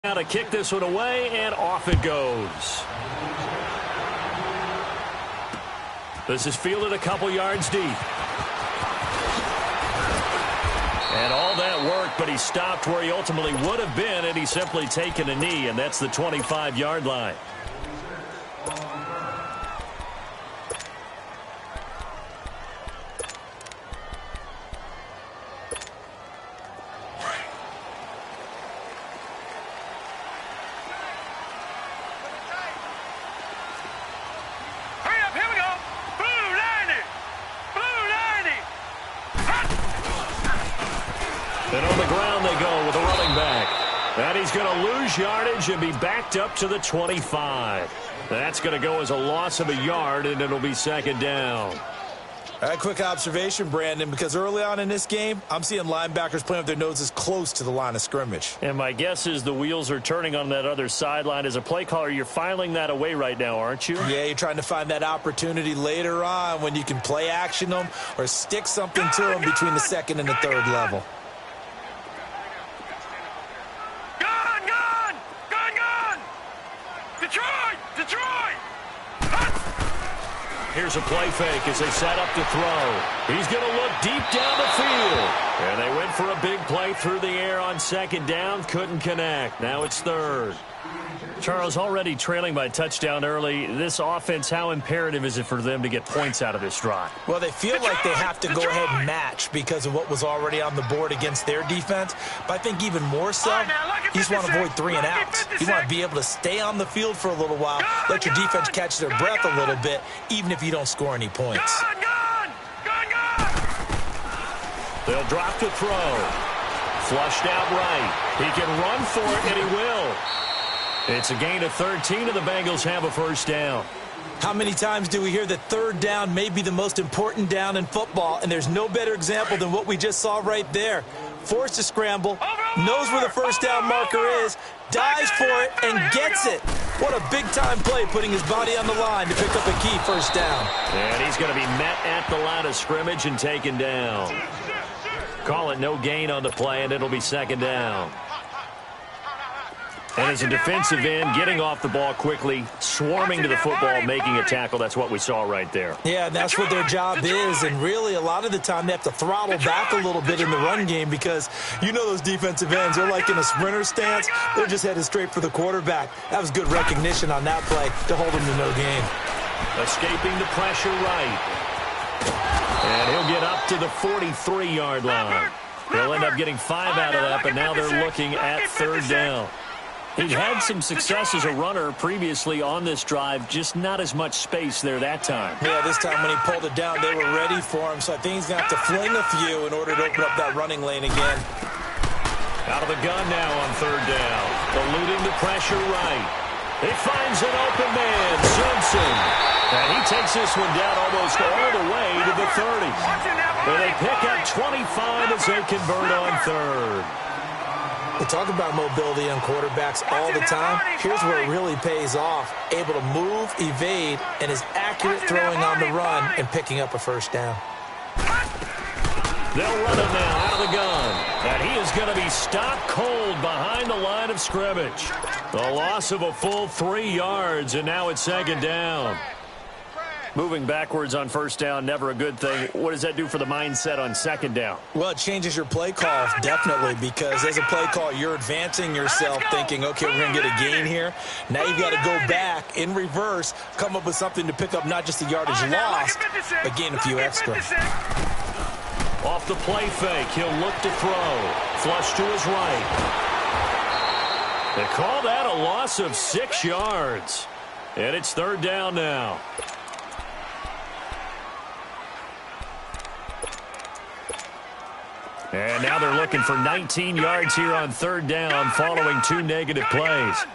Now to kick this one away, and off it goes. This is fielded a couple yards deep. And all that work, but he stopped where he ultimately would have been had he simply taken a knee, and that's the 25-yard line. And on the ground they go with a running back. And he's going to lose yardage and be backed up to the 25. That's going to go as a loss of a yard, and it'll be second down. All right, quick observation, Brandon, because early on in this game, I'm seeing linebackers playing with their noses close to the line of scrimmage. And my guess is the wheels are turning on that other sideline. As a play caller, you're filing that away right now, aren't you? Yeah, you're trying to find that opportunity later on when you can play action them or stick something to them between the second and the third level. Here's a play fake as they set up to throw. He's going to look deep down the field. And they went for a big play through the air on second down. Couldn't connect. Now it's third. Charles, already trailing by touchdown early. This offense, how imperative is it for them to get points out of this drive? Well, they feel like they have to go ahead and match because of what was already on the board against their defense. But I think even more so, you just want to avoid 3 and outs. You want to be able to stay on the field for a little while, let your defense catch their breath a little bit, even if you don't score any points. They'll drop to throw. Flushed out right. He can run for it, and he will. It's a gain of 13, and the Bengals have a first down. How many times do we hear that third down may be the most important down in football, and there's no better example than what we just saw right there. Forced to scramble, knows where the first down marker is, dives for it, and gets it. What a big-time play, putting his body on the line to pick up a key first down. And he's going to be met at the line of scrimmage and taken down. Call it no gain on the play, and it'll be second down. And as a defensive end, getting off the ball quickly, swarming to the football, making a tackle, that's what we saw right there. Yeah, that's what their job is, and really a lot of the time they have to throttle back a little bit in the run game because you know those defensive ends, they're like in a sprinter stance. They're just headed straight for the quarterback. That was good recognition on that play to hold him to no gain. Escaping the pressure right. And he'll get up to the 43-yard line. They'll end up getting 5 out of that, but now they're looking at third down. He'd had some success as a runner previously on this drive, just not as much space there that time. Yeah, this time when he pulled it down, they were ready for him, so I think he's going to have to fling a few in order to open up that running lane again. Out of the gun now on third down. Eluding the pressure right. He finds an open man, Simpson. And he takes this one down almost all the way to the 30. And they pick up 25 as they convert on third. We talk about mobility on quarterbacks all the time. Here's where it really pays off. Able to move, evade, and is accurate throwing on the run and picking up a first down. They'll run it now out of the gun. And he is going to be stopped cold behind the line of scrimmage. The loss of a full 3 yards, and now it's second down. Moving backwards on first down, never a good thing. What does that do for the mindset on second down? Well, it changes your play call, definitely, because as a play call, you're advancing yourself thinking, okay, we're going to get a gain here. Now you've got to go back in reverse, come up with something to pick up not just the yardage lost, but gain a few extra. Off the play fake, he'll look to throw. Flush to his right. They call that a loss of 6 yards. And it's third down now. And now they're looking for 19 yards here on third down following 2 negative plays.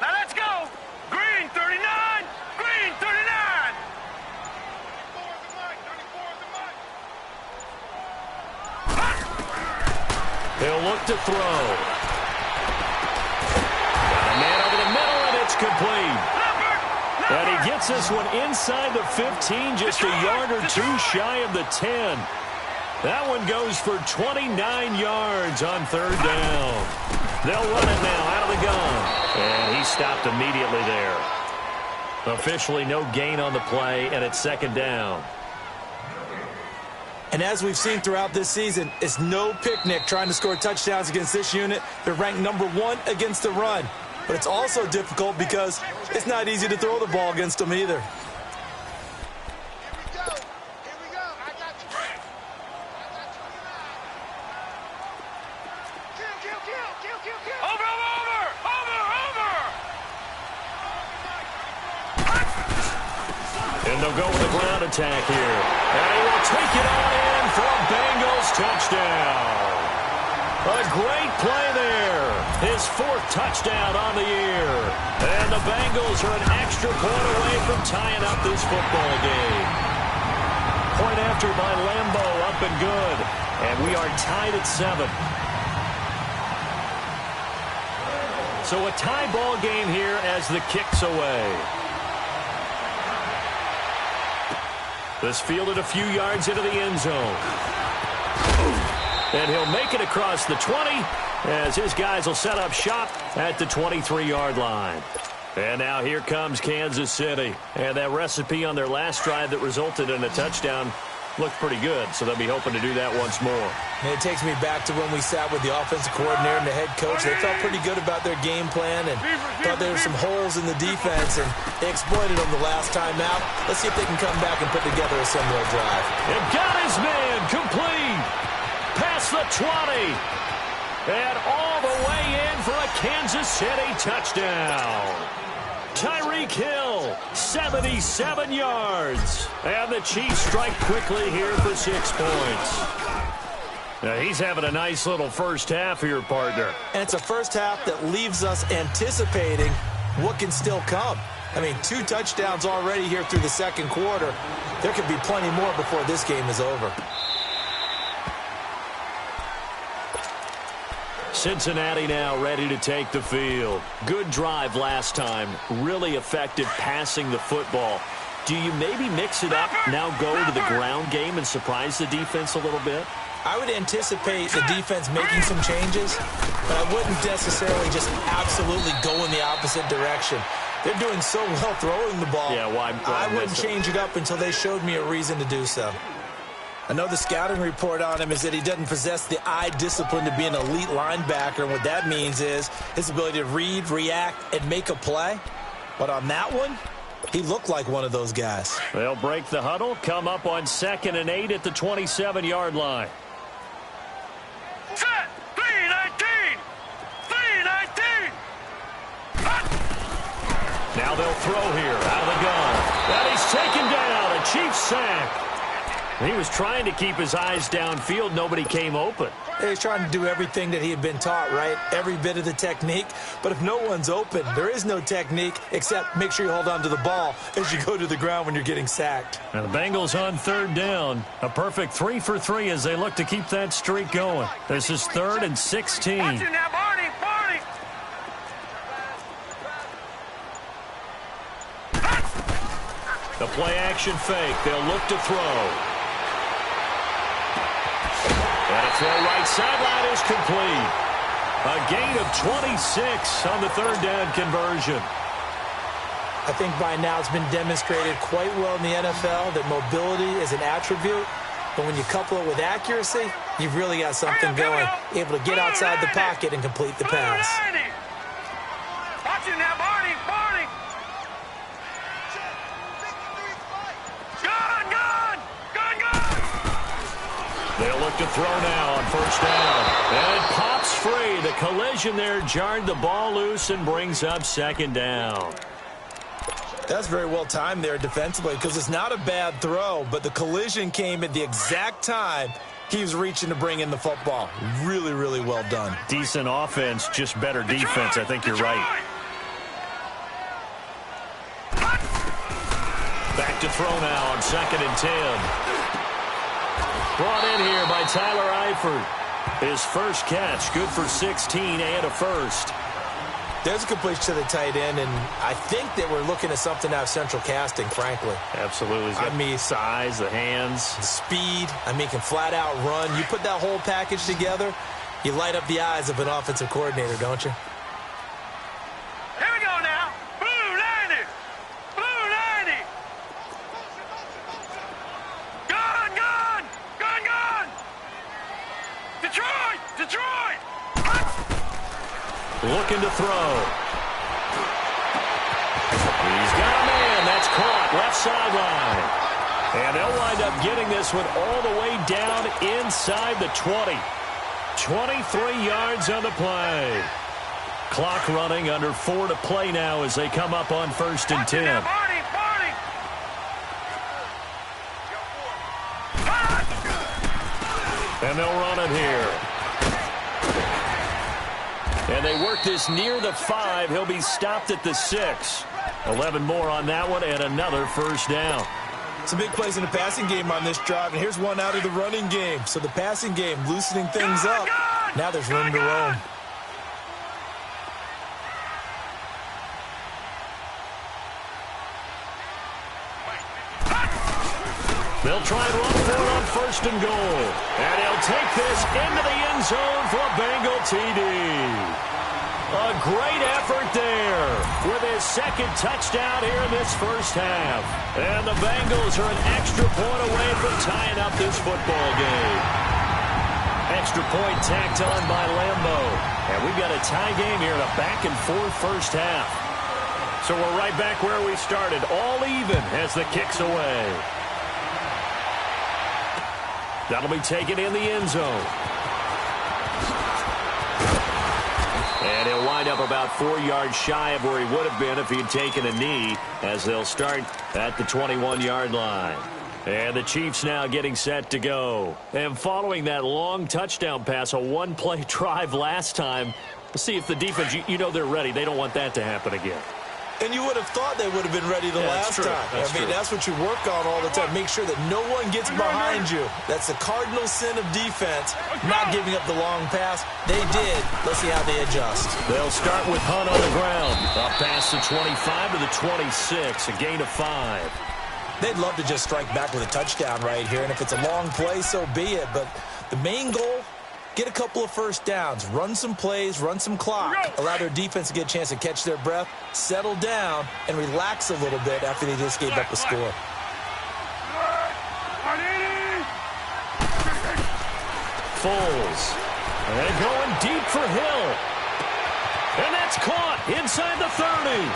Now let's go. Green 39. Green 39. He'll look to throw. Got a man over the middle, and it's complete. And he gets this one inside the 15, just a yard or 2 shy of the 10. That one goes for 29 yards on third down. They'll run it now out of the gun. And he stopped immediately there. Officially no gain on the play, and it's second down. And as we've seen throughout this season, it's no picnic trying to score touchdowns against this unit. They're ranked number 1 against the run. But it's also difficult because it's not easy to throw the ball against them either. Here we go. I got you. Kill. Over. And they'll go with a ground attack here. And he will take it on in for a Bengals touchdown. A great play there. His 4th touchdown on the year. And the Bengals are an extra point away from tying up this football game. Point after by Lambeau, up and good. And we are tied at 7. So a tie ball game here as the kick's away. This fielded a few yards into the end zone. And he'll make it across the 20 as his guys will set up shop at the 23-yard line. And now here comes Kansas City. And that recipe on their last drive that resulted in a touchdown looked pretty good, so they'll be hoping to do that once more. And it takes me back to when we sat with the offensive coordinator and the head coach. They felt pretty good about their game plan and thought there were some holes in the defense, and they exploited them the last time out. Let's see if they can come back and put together a similar drive. And got his man complete. Past the 20. And all the way in for a Kansas City touchdown. Tyreek Hill, 77 yards. And the Chiefs strike quickly here for 6 points. Now he's having a nice little first half here, partner. And it's a first half that leaves us anticipating what can still come. I mean, 2 touchdowns already here through the second quarter. There could be plenty more before this game is over. Cincinnati now ready to take the field. Good drive last time. Really effective passing the football. Do you maybe mix it up, now go to the ground game and surprise the defense a little bit? I would anticipate the defense making some changes, but I wouldn't necessarily just absolutely go in the opposite direction. They're doing so well throwing the ball. Yeah, why I wouldn't change it up until they showed me a reason to do so. I know the scouting report on him is that he doesn't possess the eye discipline to be an elite linebacker, and what that means is his ability to read, react, and make a play. But on that one, he looked like one of those guys. They'll break the huddle, come up on 2nd and 8 at the 27-yard line. Set. 3-19. 3-19. Now they'll throw here out of the gun. And he's taken down. A Chiefs sack. He was trying to keep his eyes downfield. Nobody came open. He's trying to do everything that he had been taught, right? Every bit of the technique. But if no one's open, there is no technique except make sure you hold on to the ball as you go to the ground when you're getting sacked. And the Bengals on 3rd down. A perfect 3 for 3 as they look to keep that streak going. This is 3rd and 16. Watch it now, Barney. The play action fake. They'll look to throw. And a throw right sideline is complete. A gain of 26 on the 3rd down conversion. I think by now it's been demonstrated quite well in the NFL that mobility is an attribute. But when you couple it with accuracy, you've really got something going. Able to get outside the pocket and complete the pass. Watch it now, Barney. They'll look to throw now on 1st down. And it pops free. The collision there jarred the ball loose and brings up 2nd down. That's very well timed there defensively because it's not a bad throw, but the collision came at the exact time he was reaching to bring in the football. Really, really well done. Decent offense, just better defense. I think you're right. Back to throw now on 2nd and 10. Brought in here by Tyler Eifert. His first catch, good for 16 and a first. There's a completion to the tight end, and I think that we're looking at something out of central casting, frankly. Absolutely. He's got size, the hands. Speed. I mean, can flat out run. You put that whole package together, You light up the eyes of an offensive coordinator, don't you? Here we go now. Blue 90. Blue 90. Gun, gun. Gun, gun. Detroit. Detroit. Looking to throw. He's got a man. That's caught. Left sideline. And they'll wind up getting this one all the way down inside the 20. 23 yards on the play. Clock running, under 4 to play now as they come up on 1st and 10. And they'll run it here. And they work this near the 5. He'll be stopped at the 6. 11 more on that one and another first down. Some big plays in the passing game on this drive, and here's one out of the running game. So the passing game loosening things up. Now there's room to roam. They'll try and run for it on 1st and goal. And he'll take this into the end zone for a Bengal TD. A great effort there with his 2nd touchdown here in this first half. And the Bengals are an extra point away from tying up this football game. Extra point tacked on by Lambeau. And we've got a tie game here in a back-and-forth first half. So we're right back where we started, all even as the kick's away. That'll be taken in the end zone. And he'll wind up about 4 yards shy of where he would have been if he had taken a knee, as they'll start at the 21-yard line. And the Chiefs now getting set to go. And following that long touchdown pass, a one-play drive last time, we'll see if the defense, you know they're ready. They don't want that to happen again. And you would have thought they would have been ready the last time. That's what you work on all the time. Make sure that no one gets behind you. That's the cardinal sin of defense, not giving up the long pass. They did. Let's see how they adjust. They'll start with Hunt on the ground. Up past the 25 to the 26, a gain of 5. They'd love to just strike back with a touchdown right here, and if it's a long play, so be it. But the main goal, get a couple of first downs, run some plays, run some clock, allow their defense to get a chance to catch their breath, settle down, and relax a little bit after they just gave up a score. Foles. And going deep for Hill. And that's caught inside the 30.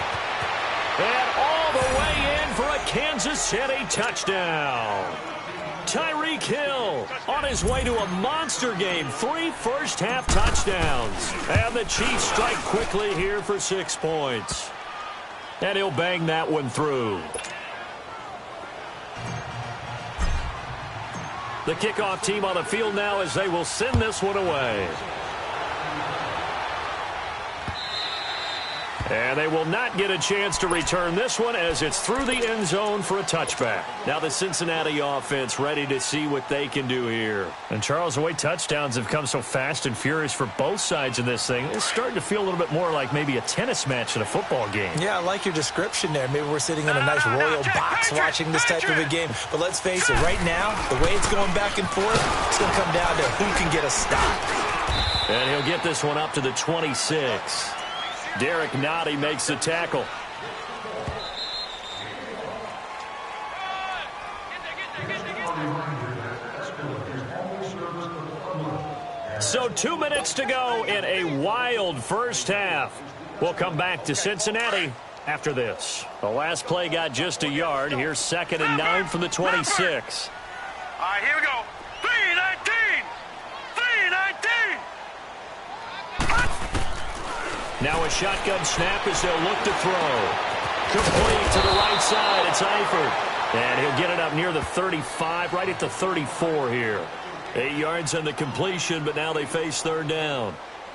And all the way in for a Kansas City touchdown. Tyreek Hill on his way to a monster game. 3 first-half touchdowns. And the Chiefs strike quickly here for 6 points. And he'll bang that one through. The kickoff team on the field now as they will send this one away. And they will not get a chance to return this one as it's through the end zone for a touchback. Now the Cincinnati offense ready to see what they can do here. And Charles, the way touchdowns have come so fast and furious for both sides in this thing, it's starting to feel a little bit more like maybe a tennis match in a football game. Yeah, I like your description there. Maybe we're sitting in a nice royal box watching this type of a game. But let's face it, right now, the way it's going back and forth, it's going to come down to who can get a stop. And he'll get this one up to the 26. Derek Nottie makes the tackle. So 2 minutes to go in a wild first half. We'll come back to Cincinnati after this. The last play got just a yard. Here's 2nd and 9 from the 26. All right, here we go. 3-19. 3-19. Now a shotgun snap as they'll look to throw. Complete to the right side. It's Eifert. And he'll get it up near the 35, right at the 34 here. 8 yards on the completion, but now they face 3rd down.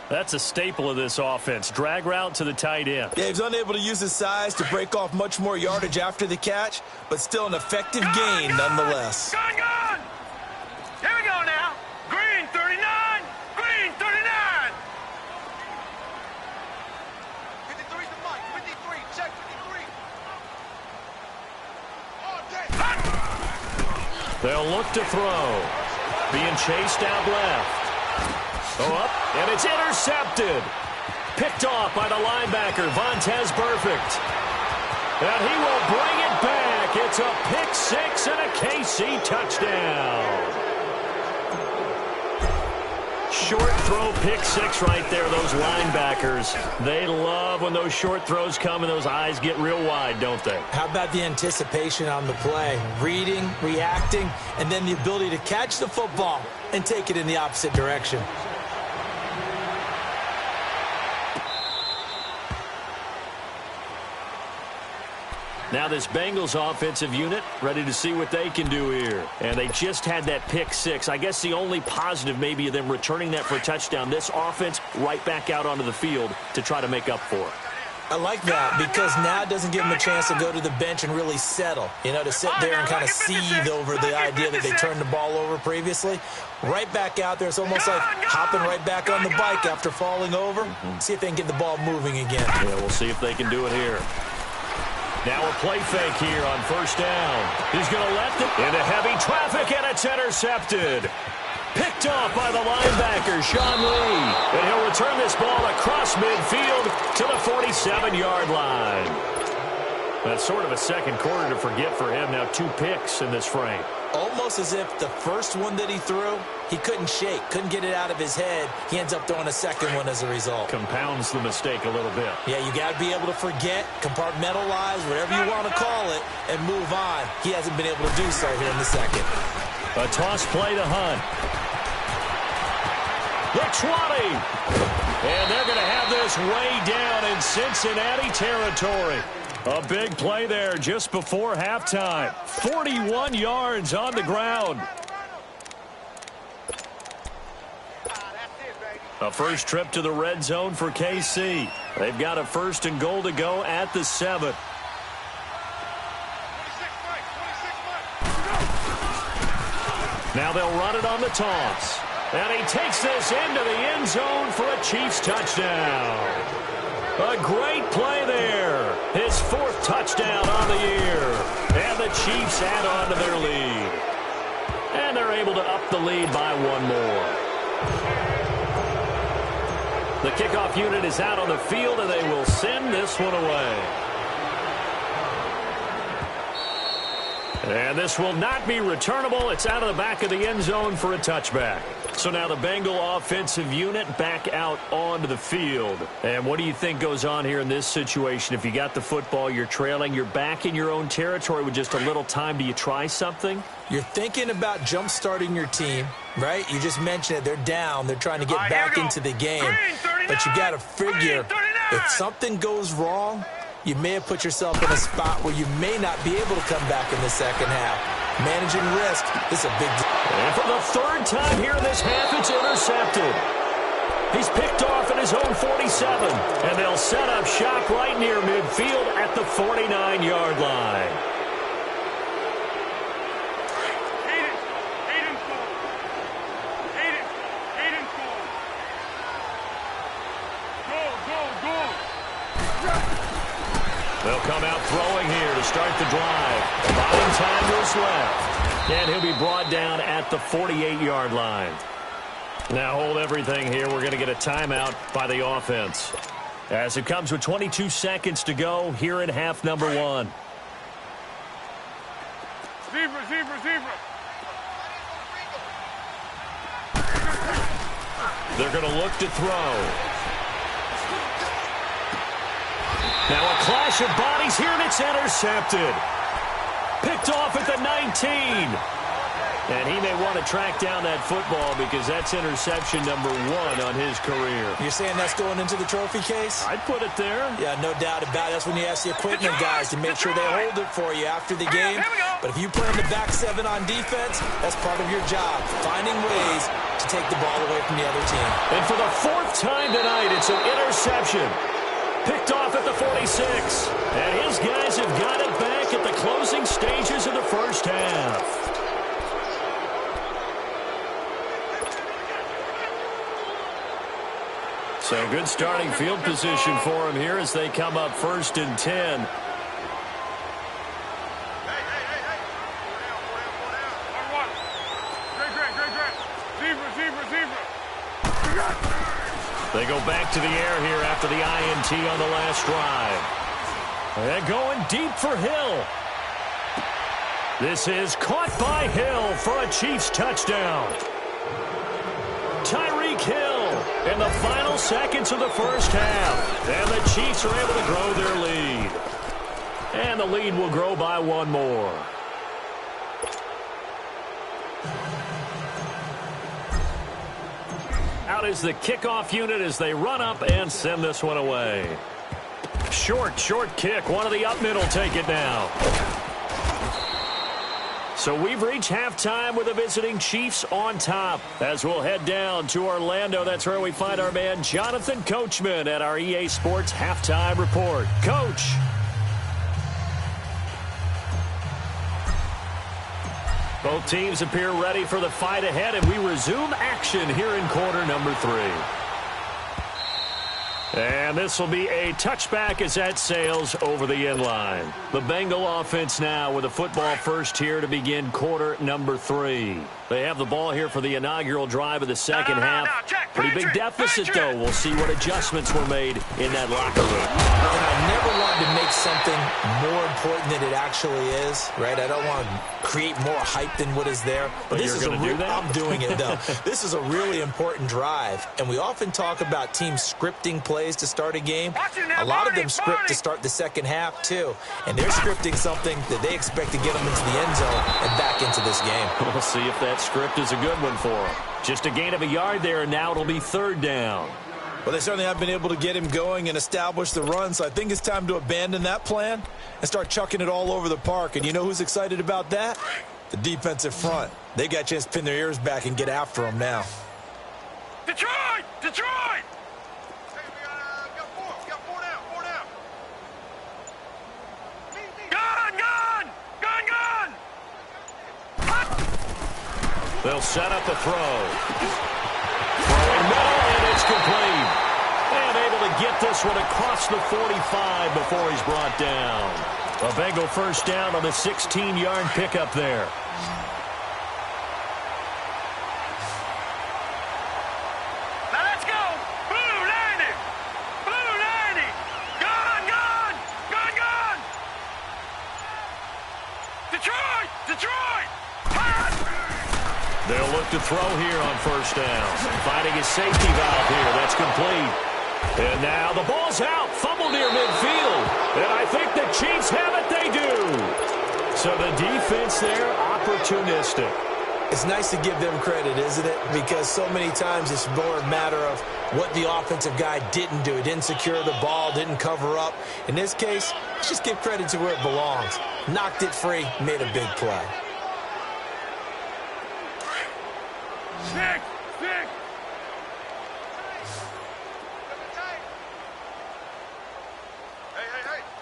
That's a staple of this offense. Drag route to the tight end. Yeah, he's unable to use his size to break off much more yardage after the catch, but still an effective gain nonetheless. Gun, gun. Here we go now. Green 39. Green 39. 53 to Mike. 53. Check 53. They'll look to throw. Being chased out left. And it's intercepted. Picked off by the linebacker, Vontaze Burfict. And he will bring it back. It's a pick six and a KC touchdown. Short throw pick six right there, those linebackers. They love when those short throws come and those eyes get real wide, don't they? How about the anticipation on the play? Reading, reacting, and then the ability to catch the football and take it in the opposite direction. Now this Bengals offensive unit ready to see what they can do here. And they just had that pick six. I guess the only positive maybe of them returning that for a touchdown. This offense right back out onto the field to try to make up for it. I like that because now it doesn't give them a chance to go to the bench and really settle. You know, to sit there and kind of seethe over the idea that they turned the ball over previously. Right back out there. It's almost like hopping right back on the bike after falling over. See if they can get the ball moving again. Yeah, we'll see if they can do it here. Now a play fake here on first down. He's going to let it into heavy traffic, and it's intercepted. Picked off by the linebacker, Sean Lee. And he'll return this ball across midfield to the 47-yard line. That's sort of a second quarter to forget for him. Now 2 picks in this frame. Almost as if the first one that he threw, he couldn't shake, couldn't get it out of his head. He ends up throwing a second one as a result. Compounds the mistake a little bit. Yeah, you got to be able to forget, compartmentalize, whatever you want to call it, and move on. He hasn't been able to do so here in the second. A toss play to Hunt. The 20. And they're going to have this way down in Cincinnati territory. A big play there just before halftime. 41 yards on the ground. A first trip to the red zone for KC. They've got a 1st and goal to go at the 7. Now they'll run it on the toss. And he takes this into the end zone for a Chiefs touchdown. A great play there. His 4th touchdown on the year. And the Chiefs add on to their lead. And they're able to up the lead by 1 more. The kickoff unit is out on the field, and they will send this one away. And this will not be returnable. It's out of the back of the end zone for a touchback. So now the Bengal offensive unit back out onto the field. And what do you think goes on here in this situation? If you got the football, you're trailing, you're back in your own territory with just a little time. Do you try something? You're thinking about jump-starting your team, right? You just mentioned it. They're down. They're trying to get back into the game. But you got to figure if something goes wrong, you may have put yourself in a spot where you may not be able to come back in the second half. Managing risk is a big deal. And for the 3rd time here in this half, it's intercepted. He's picked off at his own 47. And they'll set up shop right near midfield at the 49-yard line. They'll come out throwing here to start the drive. 5 times left. And he'll be brought down at the 48-yard line. Now hold everything here. We're going to get a timeout by the offense. As it comes with 22 seconds to go here in half number 1. Zebra. They're going to look to throw. Now a clash of bodies here, and it's intercepted. Picked off at the 19. And he may want to track down that football because that's interception number 1 on his career. You're saying that's going into the trophy case? I'd put it there. Yeah, no doubt about it. That's when you ask the equipment guys to make sure they hold it for you after the game. But if you play in the back 7 on defense, that's part of your job, finding ways to take the ball away from the other team. And for the 4th time tonight, it's an interception. Picked off at the 46. And his guys have got it back at the closing stages of the first half. So good starting field position for him here as they come up 1st and 10. go back to the air here after the INT on the last drive. And going deep for Hill. This is caught by Hill for a Chiefs touchdown. Tyreek Hill in the final seconds of the first half. And the Chiefs are able to grow their lead. And the lead will grow by one more. Out is the kickoff unit as they run up and send this one away. Short kick. One of the up mid will take it down. So we've reached halftime with the visiting Chiefs on top. As we'll head down to Orlando, that's where we find our man Jonathan Coachman at our EA Sports Halftime Report. Coach. Both teams appear ready for the fight ahead, and we resume action here in quarter number 3. And this will be a touchback as that sails over the end line. The Bengal offense now with a football first here to begin quarter number 3. They have the ball here for the inaugural drive of the second half. Pretty big deficit, though. We'll see what adjustments were made in that locker room. And I never wanted to make something more important than it actually is, right? I don't want to create more hype than what is there. But this is I'm doing it, though. This is a really important drive, and we often talk about teams scripting plays to start a game. A lot of them script to start the second half, too. And they're scripting something that they expect to get them into the end zone and back into this game. We'll see if that script is a good one for them. Just a gain of a yard there, and now it'll be third down. Well, they certainly have been able to get him going and establish the run, so I think it's time to abandon that plan and start chucking it all over the park. And you know who's excited about that? The defensive front. They got a chance to pin their ears back and get after him now. Detroit! Detroit! Hey, we got four. We got four down. Gun! They'll set up a throw. Throwing middle, and it's complete. And able to get this one across the 45 before he's brought down. A Bengal first down on the 16-yard pickup there. Now let's go! Blue 90! Blue 90! Gun! Detroit! Detroit! They'll look to throw here on first down. Finding his safety valve here. That's complete. And now the ball's out. Fumble near midfield. And I think the Chiefs have it. They do. So the defense there, opportunistic. It's nice to give them credit, isn't it? Because so many times it's more a matter of what the offensive guy didn't do. He didn't secure the ball, didn't cover up. In this case, let's just give credit to where it belongs. Knocked it free, made a big play. Six! Hey.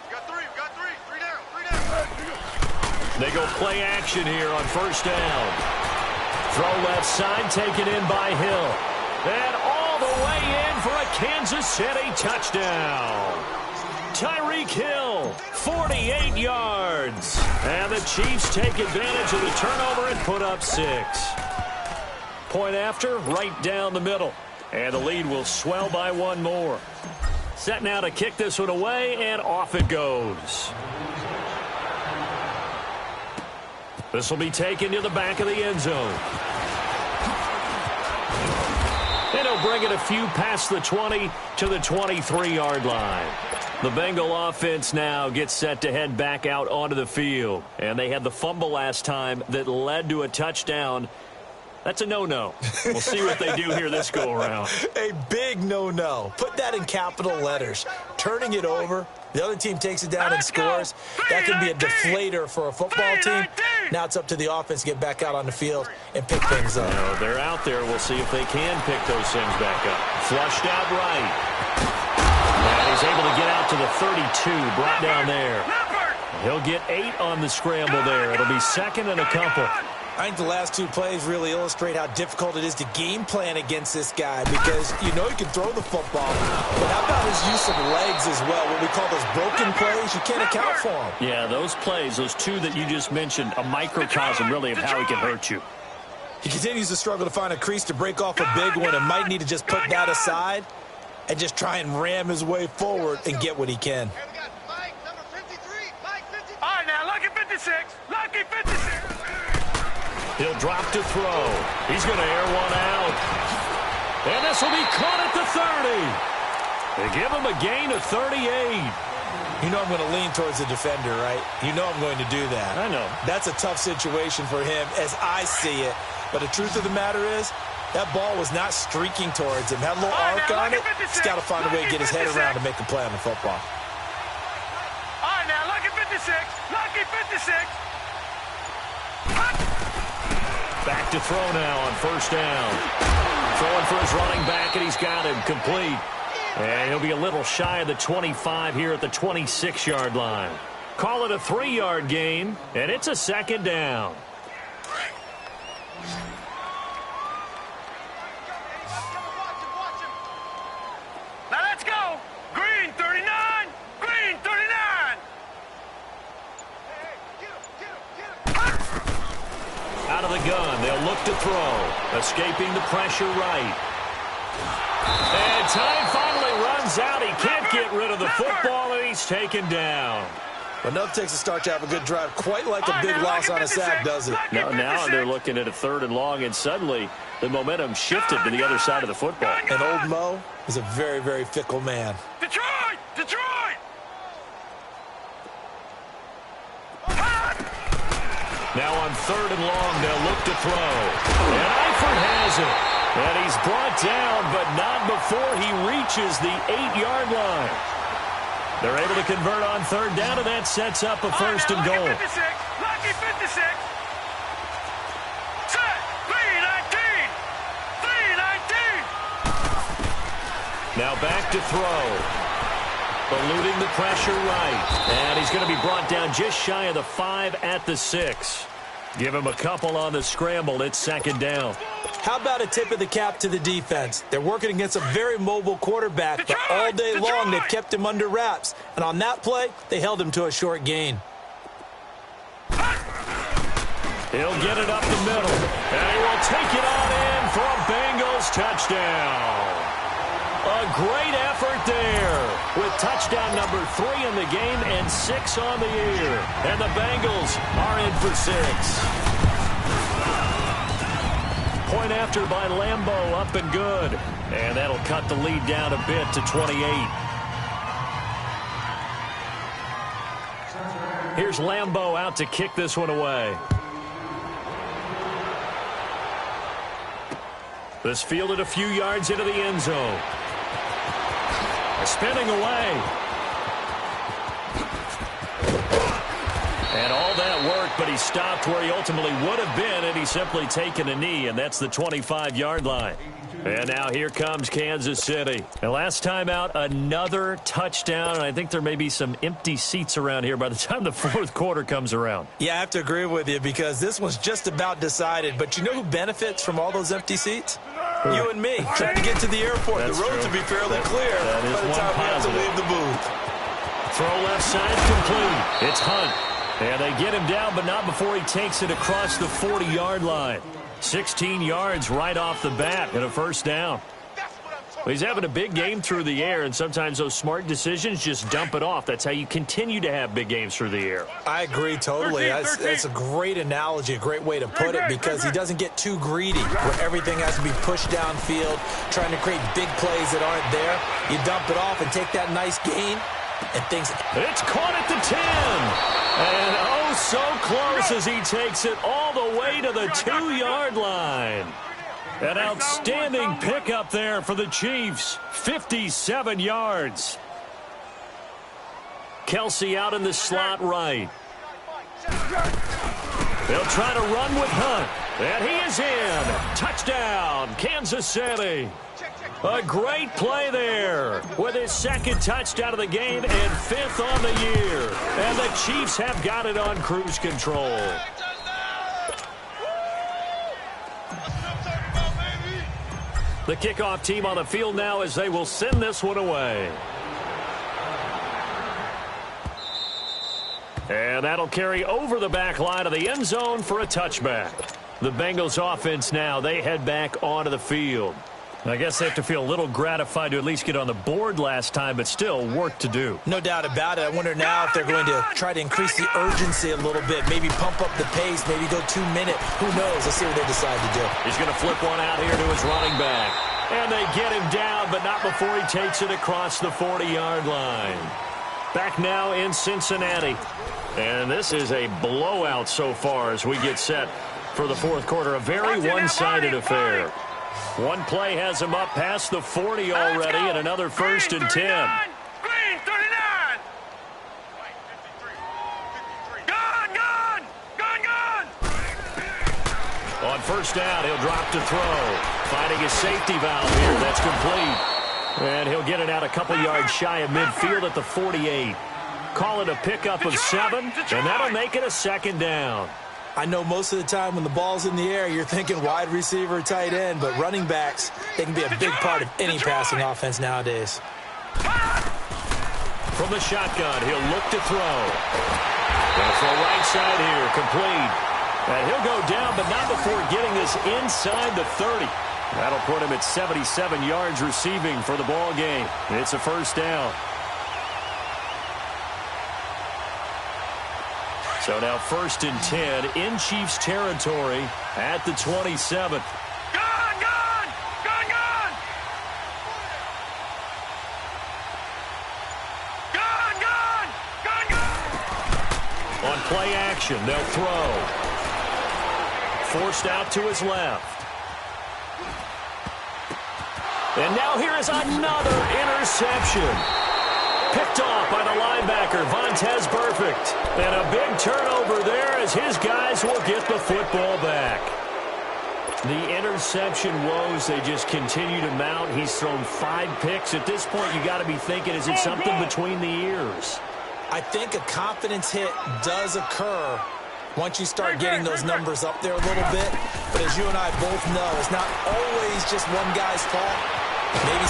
We got three. Three down. They go play action here on first down. Throw left side, taken in by Hill. And all the way in for a Kansas City touchdown. Tyreek Hill, 48 yards. And the Chiefs take advantage of the turnover and put up 6. Point after, right down the middle. And the lead will swell by one more. Set now to kick this one away, and off it goes. This will be taken to the back of the end zone. And he'll bring it a few past the 20 to the 23-yard line. The Bengal offense now gets set to head back out onto the field. And they had the fumble last time that led to a touchdown. That's a no-no. We'll see what they do here this go-around. A big no-no. Put that in capital letters. Turning it over, the other team takes it down and scores. That can be a deflator for a football team. Now it's up to the offense to get back out on the field and pick things up. No, they're out there. We'll see if they can pick those things back up. Flushed out right. And he's able to get out to the 32, brought down there. He'll get 8 on the scramble there. It'll be second and a couple. I think the last 2 plays really illustrate how difficult it is to game plan against this guy because you know he can throw the football, but how about his use of legs as well? What we call those broken plays, you can't account for them. Yeah, those plays, those 2 that you just mentioned, a microcosm really of how he can hurt you. He continues to struggle to find a crease to break off a big one and might need to just put that aside and just try and ram his way forward and get what he can. Hey, we got Mike, number 53. Mike, 53. All right, now, lucky 56. Lucky 56. He'll drop to throw. He's going to air one out. And this will be caught at the 30. They give him a gain of 38. You know I'm going to lean towards the defender, right? You know I'm going to do that. I know. That's a tough situation for him as I see it. But the truth of the matter is, that ball was not streaking towards him. Had a little arc on it. He's got to find a way to get his head around to make a play on the football. All right, now, lucky 56. Lucky 56. Back to throw now on first down. Throwing for his running back, and he's got him complete. And he'll be a little shy of the 25 here at the 26-yard line. Call it a 3-yard gain, and it's a second down. Now let's go. Green 39. Green 39. Out of the gun, they'll look to throw. Escaping the pressure right. And time finally runs out. He can't get rid of the football, and he's taken down. Well, enough takes a start to have a good drive, quite like a big loss on a sack, does it? Now they're looking at a 3rd and long, and suddenly the momentum shifted to the other side of the football. And old Mo is a very, very fickle man. Detroit! Detroit! Now on 3rd and long, they'll look to throw. And Eifert has it. And he's brought down, but not before he reaches the 8-yard line. They're able to convert on 3rd down, and that sets up a 1st and goal. Lucky 56. Lucky 56. Set. 319. 319. Now back to throw. Eluding the pressure right. And he's going to be brought down just shy of the 5 at the 6. Give him a couple on the scramble. It's 2nd down. How about a tip of the cap to the defense? They're working against a very mobile quarterback, but all day long they've kept him under wraps. And on that play, they held him to a short gain. He'll get it up the middle. And he will take it on in for a Bengals touchdown. A great effort there with touchdown number 3 in the game and 6 on the year. And the Bengals are in for 6. Point after by Lambeau, up and good. And that'll cut the lead down a bit to 28. Here's Lambeau out to kick this one away. This fielded a few yards into the end zone. Spinning away. And all that work, but he stopped where he ultimately would have been, and he's simply taken a knee, and that's the 25-yard line. And now here comes Kansas City. And last time out, another touchdown, and I think there may be some empty seats around here by the time the 4th quarter comes around. Yeah, I have to agree with you because this one's just about decided. But you know who benefits from all those empty seats? You and me, trying to get to the airport. That's the roads true. will be fairly clear by the time we have to leave the booth. Throw left side complete. It's Hunt. And they get him down, but not before he takes it across the 40-yard line. 16 yards right off the bat and a 1st down. Well, he's having a big game through the air, and sometimes those smart decisions just dump it off. That's how you continue to have big games through the air. I agree totally. That's a great analogy, a great way to put it, because he doesn't get too greedy where everything has to be pushed downfield, trying to create big plays that aren't there. You dump it off and take that nice gain, and things... It's caught at the 10. And oh, so close as he takes it all the way to the 2-yard line. An outstanding pickup there for the Chiefs. 57 yards. Kelsey out in the slot right. They'll try to run with Hunt. And he is in. Touchdown, Kansas City. A great play there with his 2nd touchdown of the game and 5th on the year. And the Chiefs have got it on cruise control. The kickoff team on the field now as they will send this one away. And that'll carry over the back line of the end zone for a touchback. The Bengals offense now, they head back onto the field. I guess they have to feel a little gratified to at least get on the board last time, but still work to do. No doubt about it. I wonder now if they're going to try to increase the urgency a little bit, maybe pump up the pace, maybe go 2 minute. Who knows? Let's see what they decide to do. He's going to flip one out here to his running back. And they get him down, but not before he takes it across the 40-yard line. Back now in Cincinnati. And this is a blowout so far as we get set for the fourth quarter. A very one-sided affair. One play has him up past the 40 already, and another first and 10. Green 39. Gone. On first down, he'll drop to throw. Finding his safety valve here. That's complete. And he'll get it out a couple yards shy of midfield at the 48. Call it a pickup of 7, and that'll make it a second down. I know most of the time when the ball's in the air, you're thinking wide receiver, tight end, but running backs, they can be a big part of any passing offense nowadays. From the shotgun, he'll look to throw. Going to throw right side here, complete. And he'll go down, but not before getting this inside the 30. That'll put him at 77 yards receiving for the ball game. It's a first down. So now first and 10 in Chiefs territory at the 27. Gone. On play action, they'll throw. Forced out to his left. And now here is another interception. Picked off by the linebacker, Vontaze Burfict. And a big turnover there as his guys will get the football back. The interception woes, they just continue to mount. He's thrown 5 picks. At this point, you got to be thinking, is it something between the ears? I think a confidence hit does occur once you start getting those numbers up there a little bit. But as you and I both know, it's not always just one guy's fault. And he's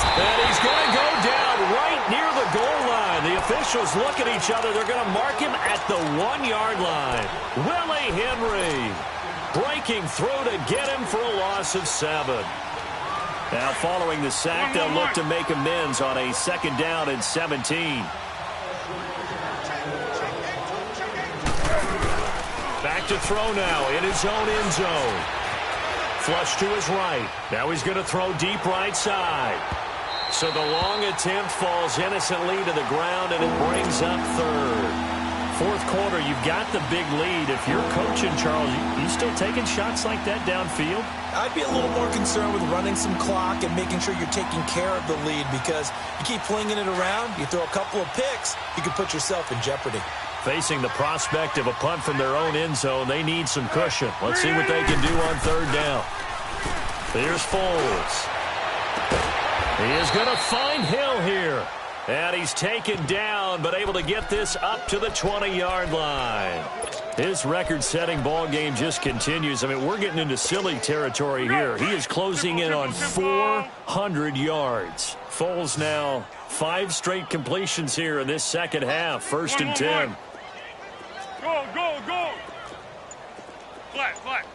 going to go down right near the goal line. The officials look at each other. They're going to mark him at the 1-yard line. Willie Henry breaking through to get him for a loss of 7. Now following the sack, they'll look to make amends on a second down and 17. Back to throw now in his own end zone. Flush to his right. Now he's going to throw deep right side. So the long attempt falls innocently to the ground, and it brings up third. Fourth quarter, you've got the big lead. If you're coaching, Charles, you still taking shots like that downfield? I'd be a little more concerned with running some clock and making sure you're taking care of the lead, because you keep flinging it around, you throw a couple of picks, you could put yourself in jeopardy. Facing the prospect of a punt from their own end zone, they need some cushion. Let's see what they can do on third down. Here's Foles. He is going to find Hill here. And he's taken down, but able to get this up to the 20-yard line. His record-setting ball game just continues. I mean, we're getting into silly territory here. He is closing in on 400 yards. Foles now 5 straight completions here in this second half. First and 10. Go. Flat.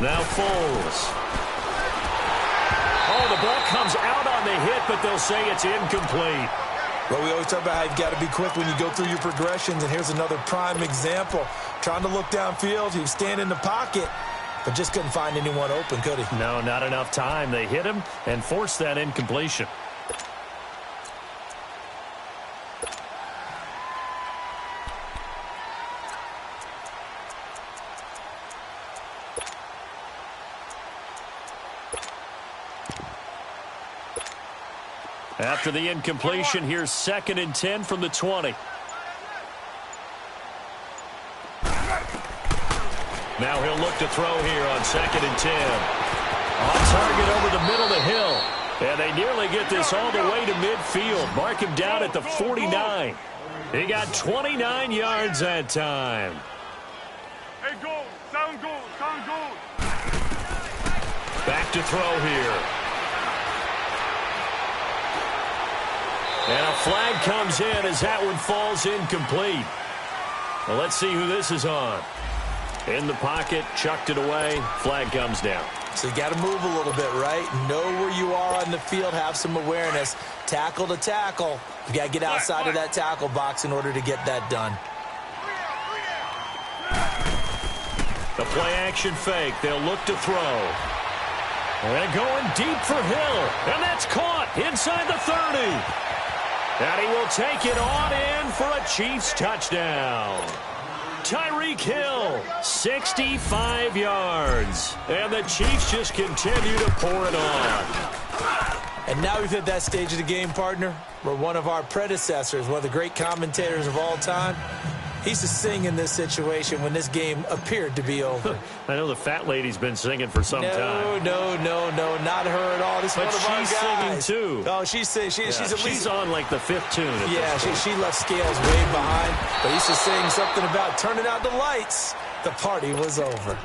Now Foles. Oh, the ball comes out on the hit, but they'll say it's incomplete. Well, we always talk about how you've got to be quick when you go through your progressions, and here's another prime example. Trying to look downfield, he was standing in the pocket, but just couldn't find anyone open, could he? No, not enough time. They hit him and forced that incompletion. After the incompletion, here's second and 10 from the 20. Now he'll look to throw here on second and 10. On target over the middle to Hill. And they nearly get this all the way to midfield. Mark him down at the 49. He got 29 yards that time. Hey, go. Sound good. Back to throw here. And a flag comes in as that one falls incomplete. Well, let's see who this is on. In the pocket, chucked it away, flag comes down. So you got to move a little bit, right? Know where you are on the field, have some awareness. Tackle to tackle. You got to get outside of that tackle box in order to get that done. The play-action fake. They'll look to throw. And going deep for Hill. And that's caught inside the 30. And he will take it on in for a Chiefs touchdown. Wrkk Hill, 65 yards. And the Chiefs just continue to pour it on. And now we've hit that stage of the game, partner, where one of our predecessors, one of the great commentators of all time, he used to sing in this situation when this game appeared to be over. I know the fat lady's been singing for some time. No, not her at all. This is one of our guys. But she's singing, too. Oh, she's on, like, the fifth tune. Yeah, she left scales way behind. But he used to sing something about turning out the lights. The party was over.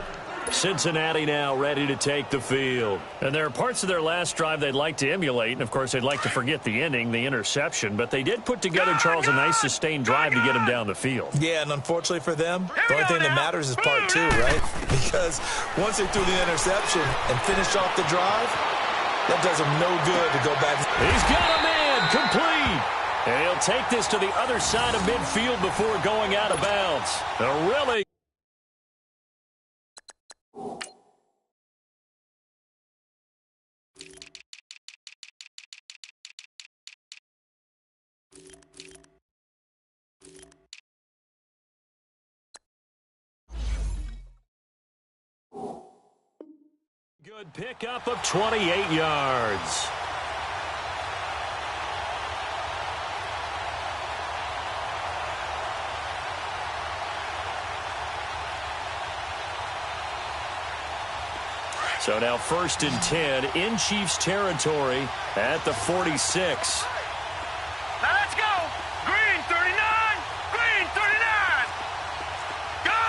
Cincinnati now ready to take the field. And there are parts of their last drive they'd like to emulate. And, of course, they'd like to forget the ending, the interception. But they did put together, Charles, a nice sustained drive to get him down the field. Yeah, and unfortunately for them, the only thing that matters is part two, right? Because once they threw the interception and finished off the drive, that does them no good to go back. He's got a man complete. And he'll take this to the other side of midfield before going out of bounds. A really good pickup of 28 yards. So now 1st and 10 in Chiefs territory at the 46. Now let's go. Green 39. Green 39. Gone.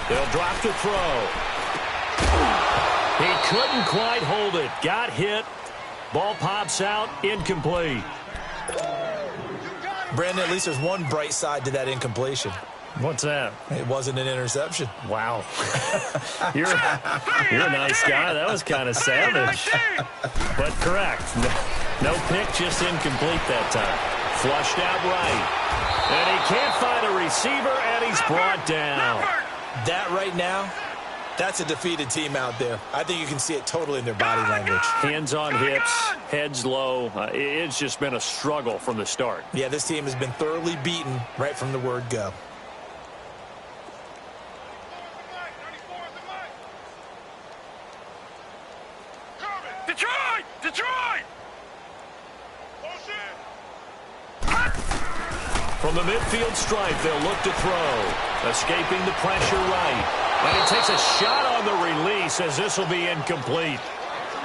They'll drop to throw. He couldn't quite hold it. Got hit. Ball pops out. Incomplete. Brandon, at least there's one bright side to that incompletion. What's that? It wasn't an interception. Wow. You're a nice guy. That was kind of savage. But correct. No pick, just incomplete that time. Flushed out right. And he can't find a receiver, and he's brought down. That right now, that's a defeated team out there. I think you can see it totally in their body language. Hands on hips, heads low. It's just been a struggle from the start. Yeah, this team has been thoroughly beaten right from the word go. Detroit! From the midfield stripe, they'll look to throw. Escaping the pressure right. And he takes a shot on the release as this will be incomplete.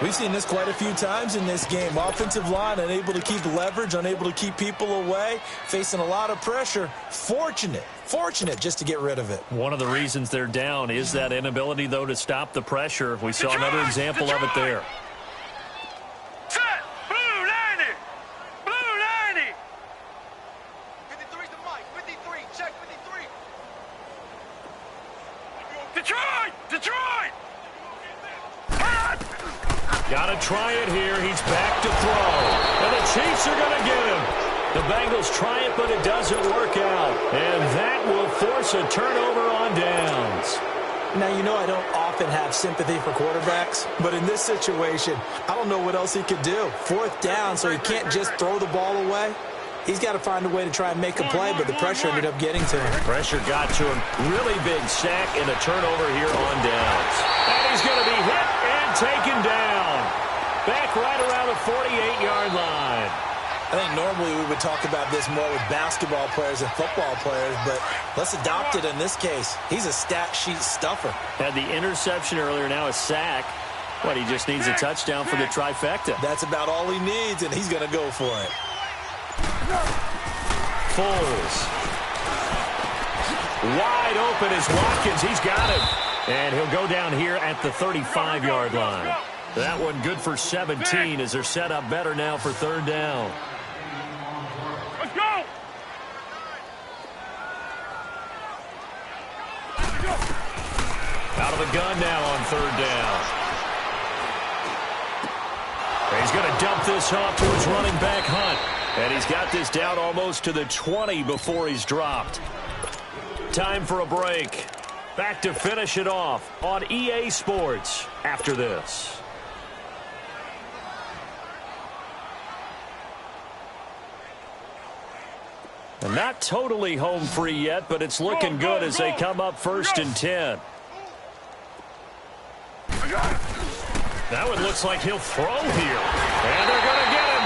We've seen this quite a few times in this game. Offensive line unable to keep leverage, unable to keep people away, facing a lot of pressure. Fortunate just to get rid of it. One of the reasons they're down is that inability, though, to stop the pressure. We saw another example of it there. Set! Blue 90! Blue 90! 53's the mic. 53. Check 53. Detroit! Got to try it here. He's back to throw. And the Chiefs are going to get him. The Bengals try it, but it doesn't work out. And that will force a turnover on downs. Now, you know I don't often have sympathy for quarterbacks, but in this situation, I don't know what else he could do. 4th down, so he can't just throw the ball away. He's got to find a way to try and make a play, but the pressure ended up getting to him. Pressure got to him. Really big sack and a turnover here on downs. And he's going to be hit and taken down. Back right around the 48-yard line. I think normally we would talk about this more with basketball players and football players, but let's adopt it in this case. He's a stat sheet stuffer. Had the interception earlier, now a sack. What, he just needs a touchdown for the trifecta. That's about all he needs, and he's going to go for it. Foles. Wide open is Watkins. He's got him. And he'll go down here at the 35-yard line. That one good for 17 as they're set up better now for 3rd down. Let's go! Out of the gun now on third down. He's going to dump this off towards running back Hunt. And he's got this down almost to the 20 before he's dropped. Time for a break. Back to finish it off on EA Sports after this. And not totally home free yet, but it's looking good as they come up 1st and 10. That one looks like he'll throw here. And they're going to get him.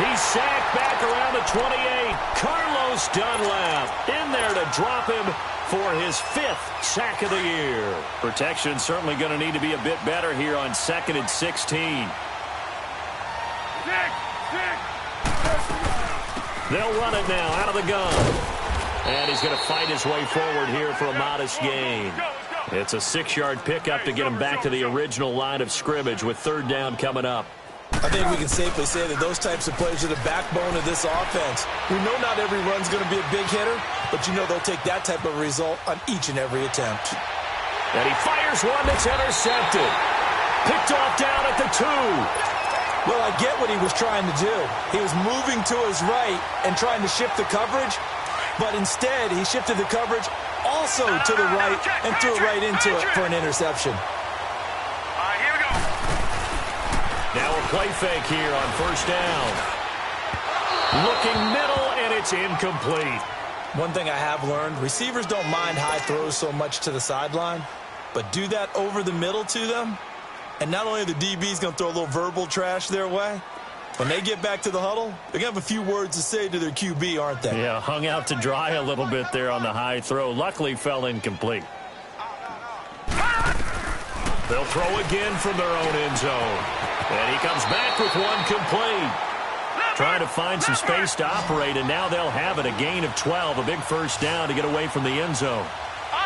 He's sacked back around the 28. Carlos Dunlap in there to drop him for his 5th sack of the year. Protection certainly going to need to be a bit better here on 2nd and 16. They'll run it now out of the gun. And he's going to fight his way forward here for a modest gain. It's a 6-yard pickup to get him back to the original line of scrimmage with 3rd down coming up. I think we can safely say that those types of plays are the backbone of this offense. We know not every run's going to be a big hitter, but you know they'll take that type of result on each and every attempt. And he fires one that's intercepted. Picked off down at the 2. Well, I get what he was trying to do. He was moving to his right and trying to shift the coverage, but instead he shifted the coverage also to the right and threw it right into it for an interception. Here we go. Now a play fake here on 1st down. Looking middle, and it's incomplete. One thing I have learned, receivers don't mind high throws so much to the sideline, but do that over the middle to them, and not only are the DBs going to throw a little verbal trash their way, when they get back to the huddle, they're going to have a few words to say to their QB, aren't they? Yeah, hung out to dry a little bit there on the high throw. Luckily fell incomplete. They'll throw again from their own end zone. And he comes back with one complete. Trying to find some space to operate, and now they'll have it. A gain of 12, a big 1st down to get away from the end zone.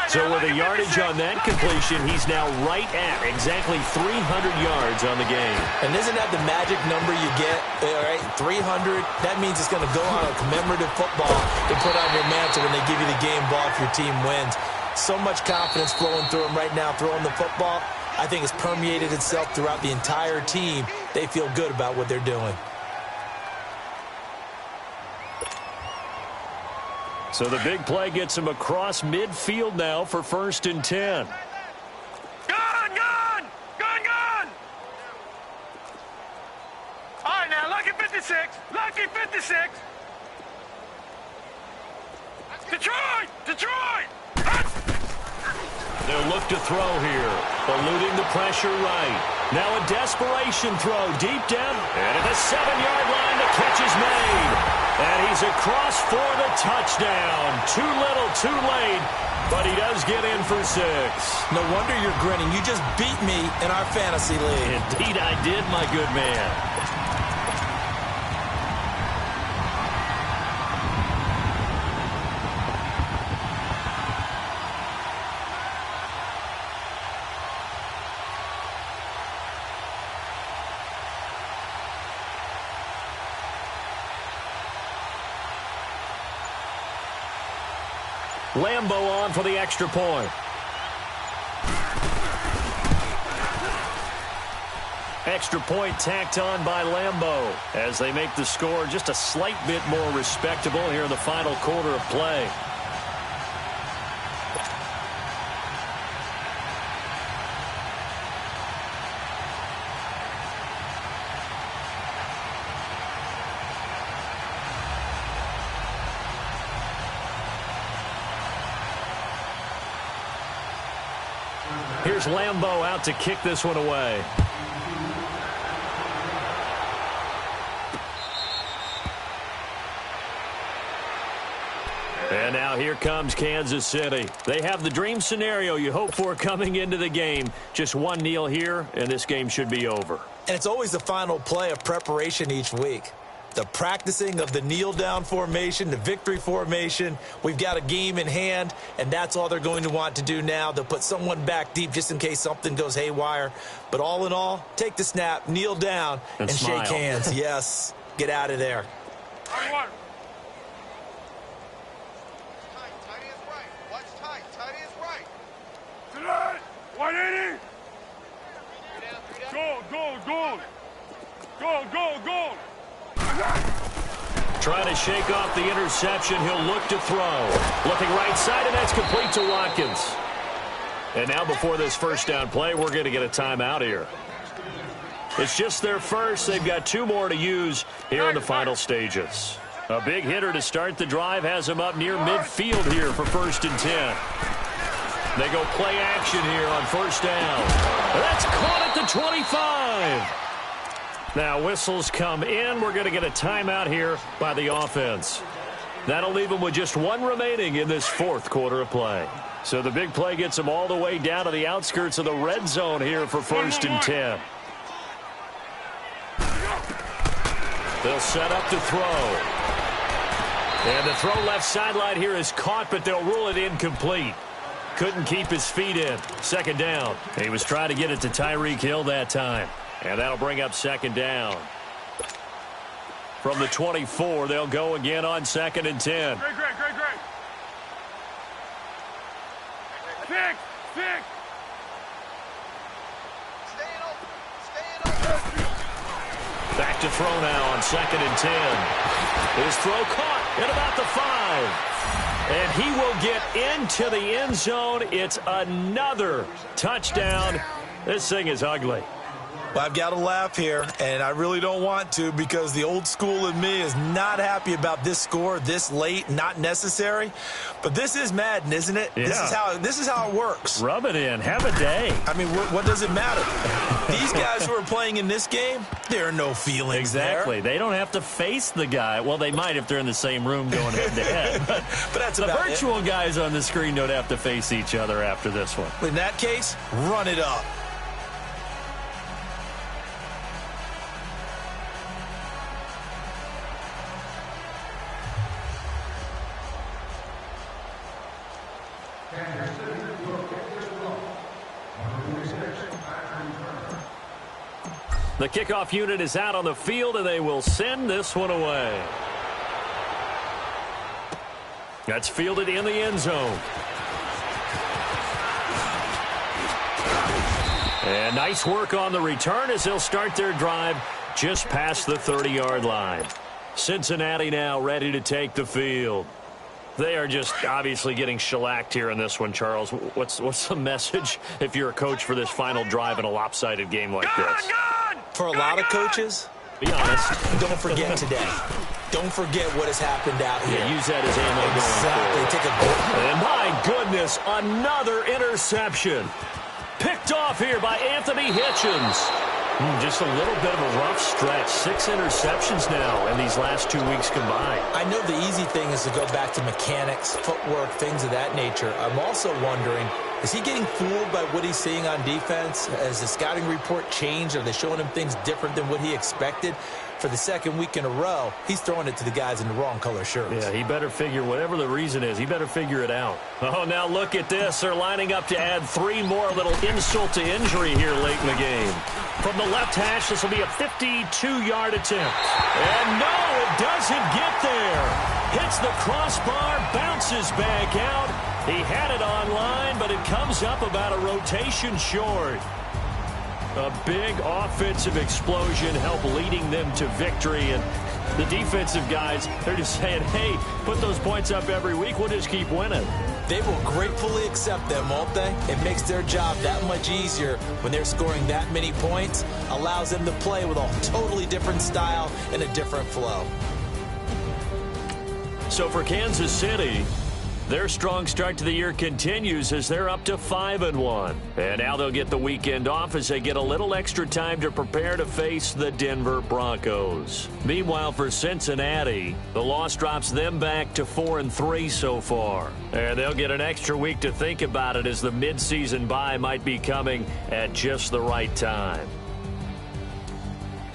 So with a yardage on that completion, he's now right at exactly 300 yards on the game. And isn't that the magic number you get? All right, 300, that means it's going to go on a commemorative football to put on your mantle when they give you the game ball if your team wins. So much confidence flowing through him right now, throwing the football. I think it's permeated itself throughout the entire team. They feel good about what they're doing. So the big play gets him across midfield now for 1st and 10. Gun! All right, now, lucky 56. Lucky 56. Detroit! They'll look to throw here. Eluding the pressure right. Now a desperation throw deep down. And at the 7-yard line, the catch is made. And he's across for the touchdown. Too little, too late. But he does get in for 6. No wonder you're grinning. You just beat me in our fantasy league. Indeed I did, my good man. Lambo on for the extra point. Extra point tacked on by Lambo as they make the score just a slight bit more respectable here in the final quarter of play. Here's Lambo out to kick this one away. And now here comes Kansas City. They have the dream scenario you hope for coming into the game. Just one kneel here, and this game should be over. And it's always the final play of preparation each week. The practicing of the kneel-down formation, the victory formation. We've got a game in hand, and that's all they're going to want to do now. They'll put someone back deep just in case something goes haywire. But all in all, take the snap, kneel down, and shake hands. Yes, get out of there. Tight is right. Watch tight. Tight is right. 180. Go. Trying to shake off the interception. He'll look to throw. Looking right side, and that's complete to Watkins. And now before this first down play, we're going to get a timeout here. It's just their first. They've got 2 more to use here in the final stages. A big hitter to start the drive has him up near midfield here for 1st and 10. They go play action here on 1st down. That's caught at the 25. Now whistles come in. We're going to get a timeout here by the offense. That'll leave them with just 1 remaining in this 4th quarter of play. So the big play gets them all the way down to the outskirts of the red zone here for 1st and 10. They'll set up to throw. And the throw left sideline here is caught, but they'll rule it incomplete. Couldn't keep his feet in. 2nd down. He was trying to get it to Tyreek Hill that time. And that'll bring up 2nd down. From the 24, they'll go again on 2nd and 10. Great. Fix. Staying open. Back to throw now on 2nd and 10. His throw caught at about the 5. And he will get into the end zone. It's another touchdown. This thing is ugly. Well, I've got to laugh here, and I really don't want to because the old school in me is not happy about this score this late, not necessary. But this is Madden, isn't it? Yeah. This is how it works. Rub it in. Have a day. I mean, what does it matter? These guys who are playing in this game, there are no feelings Exactly. there. They don't have to face the guy. Well, they might if they're in the same room going head-to-head. But that's the about virtual guys on the screen don't have to face each other after this one. In that case, run it up. The kickoff unit is out on the field, and they will send this one away. That's fielded in the end zone. And nice work on the return as they'll start their drive just past the 30-yard line. Cincinnati now ready to take the field. They are just obviously getting shellacked here in this one, Charles. What's the message if you're a coach for this final drive in a lopsided game like this? For a lot of coaches, Be honest. don't forget today. Don't forget what has happened out here. Yeah, use that as ammo Exactly. going forward. Take a good. And my goodness, another interception. Picked off here by Anthony Hitchens. Just a little bit of a rough stretch. 6 interceptions now in these last 2 weeks combined. I know the easy thing is to go back to mechanics, footwork, things of that nature. I'm also wondering, is he getting fooled by what he's seeing on defense? Has the scouting report changed? Are they showing him things different than what he expected? For the 2nd week in a row, he's throwing it to the guys in the wrong color shirts. Yeah, he better figure, whatever the reason is, he better figure it out. Oh, now look at this. They're lining up to add 3 more, little insult to injury here late in the game. From the left hash, this will be a 52-yard attempt. And no, it doesn't get there. Hits the crossbar, bounces back out. He had it online, but it comes up about a rotation short. A big offensive explosion helped leading them to victory. And the defensive guys, they're just saying, hey, put those points up every week. We'll just keep winning. They will gratefully accept them, won't they? It makes their job that much easier when they're scoring that many points. Allows them to play with a totally different style and a different flow. So for Kansas City, their strong start to the year continues as they're up to 5-1. And now they'll get the weekend off as they get a little extra time to prepare to face the Denver Broncos. Meanwhile, for Cincinnati, the loss drops them back to 4-3 so far. And they'll get an extra week to think about it as the midseason bye might be coming at just the right time.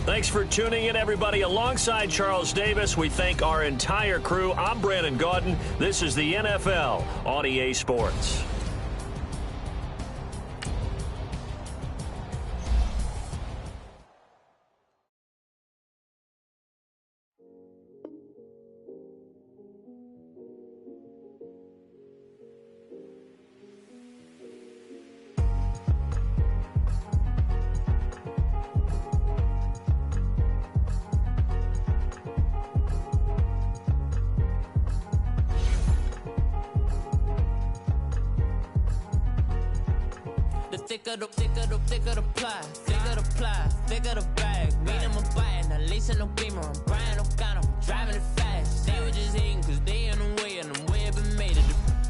Thanks for tuning in, everybody. Alongside Charles Davis, we thank our entire crew. I'm Brandon Gaudin. This is the NFL on EA Sports. thicker the pie, thicker the ply, thicker the bag. Made them a bite, now leasing no beamer. I'm buying no counter, driving it fast. They were just hating cause they in the way, and the way I've been made it.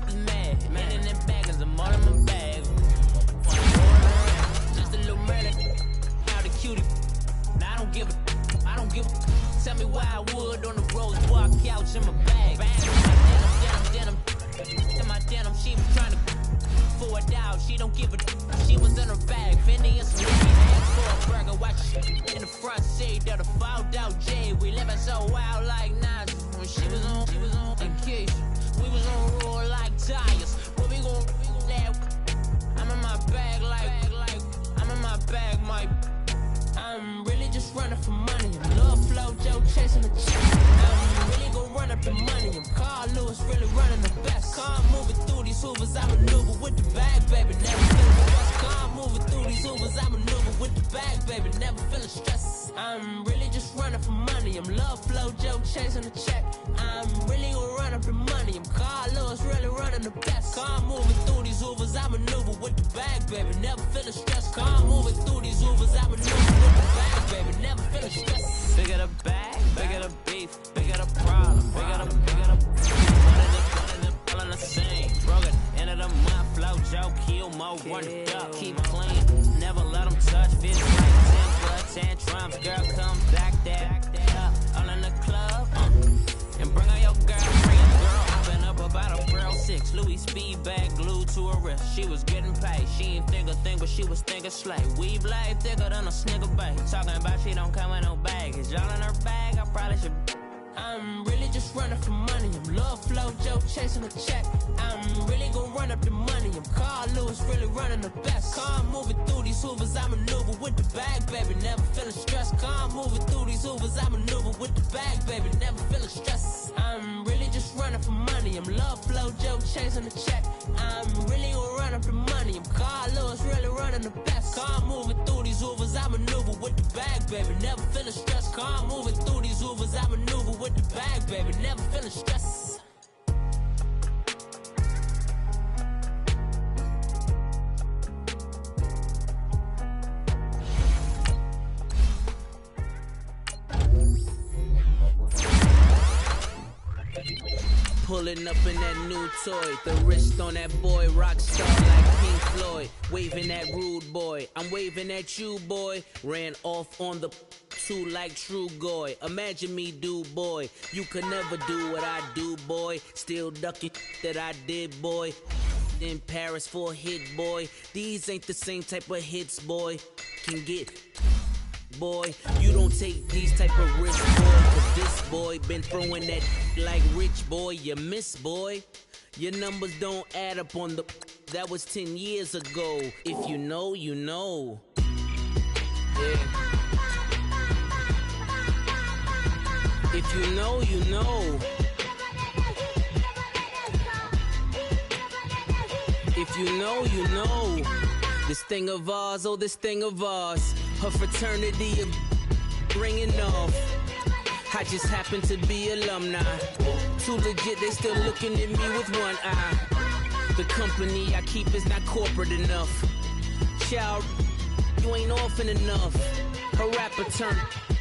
The mad, man in them baggers, I'm all in my bag. Just a little relic, now the cutie. Now I don't give a. Tell me why I would on the rose walk couch in my bag. Denim. To my denim, she was trying to forward out. She don't give a. She was in her bag. Fendi and some asked for a burger. Watch in the front seat of the fouled out J. We living so wild like Nas. When she was on vacation, we was on roll like tires. What we gon' that? I'm in my bag like I'm in my bag, my. I'm really just running for money. I'm Love Flow Joe chasing the check. I'm really gon' run up the money. I'm Carl Lewis really running the best. Car moving through these hoovers, I maneuver with the bag, baby. Never feeling stressed. Car moving through these hoovers, I maneuver with the bag, baby. Never feeling stressed. I'm really just running for money. I'm Love Flow Joe chasing the check. I'm really gon' run up the money. I'm Carl Lewis really running the best. Car moving through these hoovers, I maneuver with the bag, baby. Never feeling stressed. Car moving through these hoovers, I maneuver with the bag, baby. Never feeling stressed. Bigger the bag, bigger the beef, bigger the problem, bigger the one of the all in the same. Broke it, end of the month, flow Joe, kill more, run it up, keep clean, never let them touch. Fits like 10 tantrums, girl, come back there, all in the club, and bring out your girlfriend, girl, hopping up about a girl 6, Louis speed bag glued to her wrist. She was getting paid, she ain't think a thing, but she was thinking slay. We blade thicker than a snicker bag. Talking about she don't come with no baggage. Y'all in her bag, I probably should. I'm really just running for money. I'm Love Flow Joe chasing a check. I'm really gon' run up the money. I'm Carl Lewis really running the best. Car moving through these hoovers, I maneuver with the bag, baby. Never feeling stressed. Car moving through these hoovers, I maneuver with the bag, baby. Never feeling stressed. I'm really just running for money. I'm Love Flow Joe chasing a check. I'm really gon' run up the money. I'm Carl Lewis really running the best. Car moving through these hoovers, I maneuver with the bag, baby. Never feeling stressed. Car moving through these hoovers, I maneuver with the bag, baby. Never feeling stressed. Pulling up in that new toy, the wrist on that boy, rock star like Pink Floyd. Waving at rude boy, I'm waving at you boy. Ran off on the two like True Goy. Imagine me do boy, you could never do what I do boy. Still ducking that I did boy. In Paris for a hit boy. These ain't the same type of hits boy. Can get boy, you don't take these type of risks, boy. Cause this boy been throwing that like rich boy. You miss, boy. Your numbers don't add up on the. That was 10 years ago. If you know, you know. Yeah. If you know, you know. If you know, you know. This thing of ours, oh, this thing of ours. Her fraternity of ringing off. I just happen to be alumni. Too legit, they still looking at me with one eye. The company I keep is not corporate enough. Child, you ain't orphan enough. Her rapper turn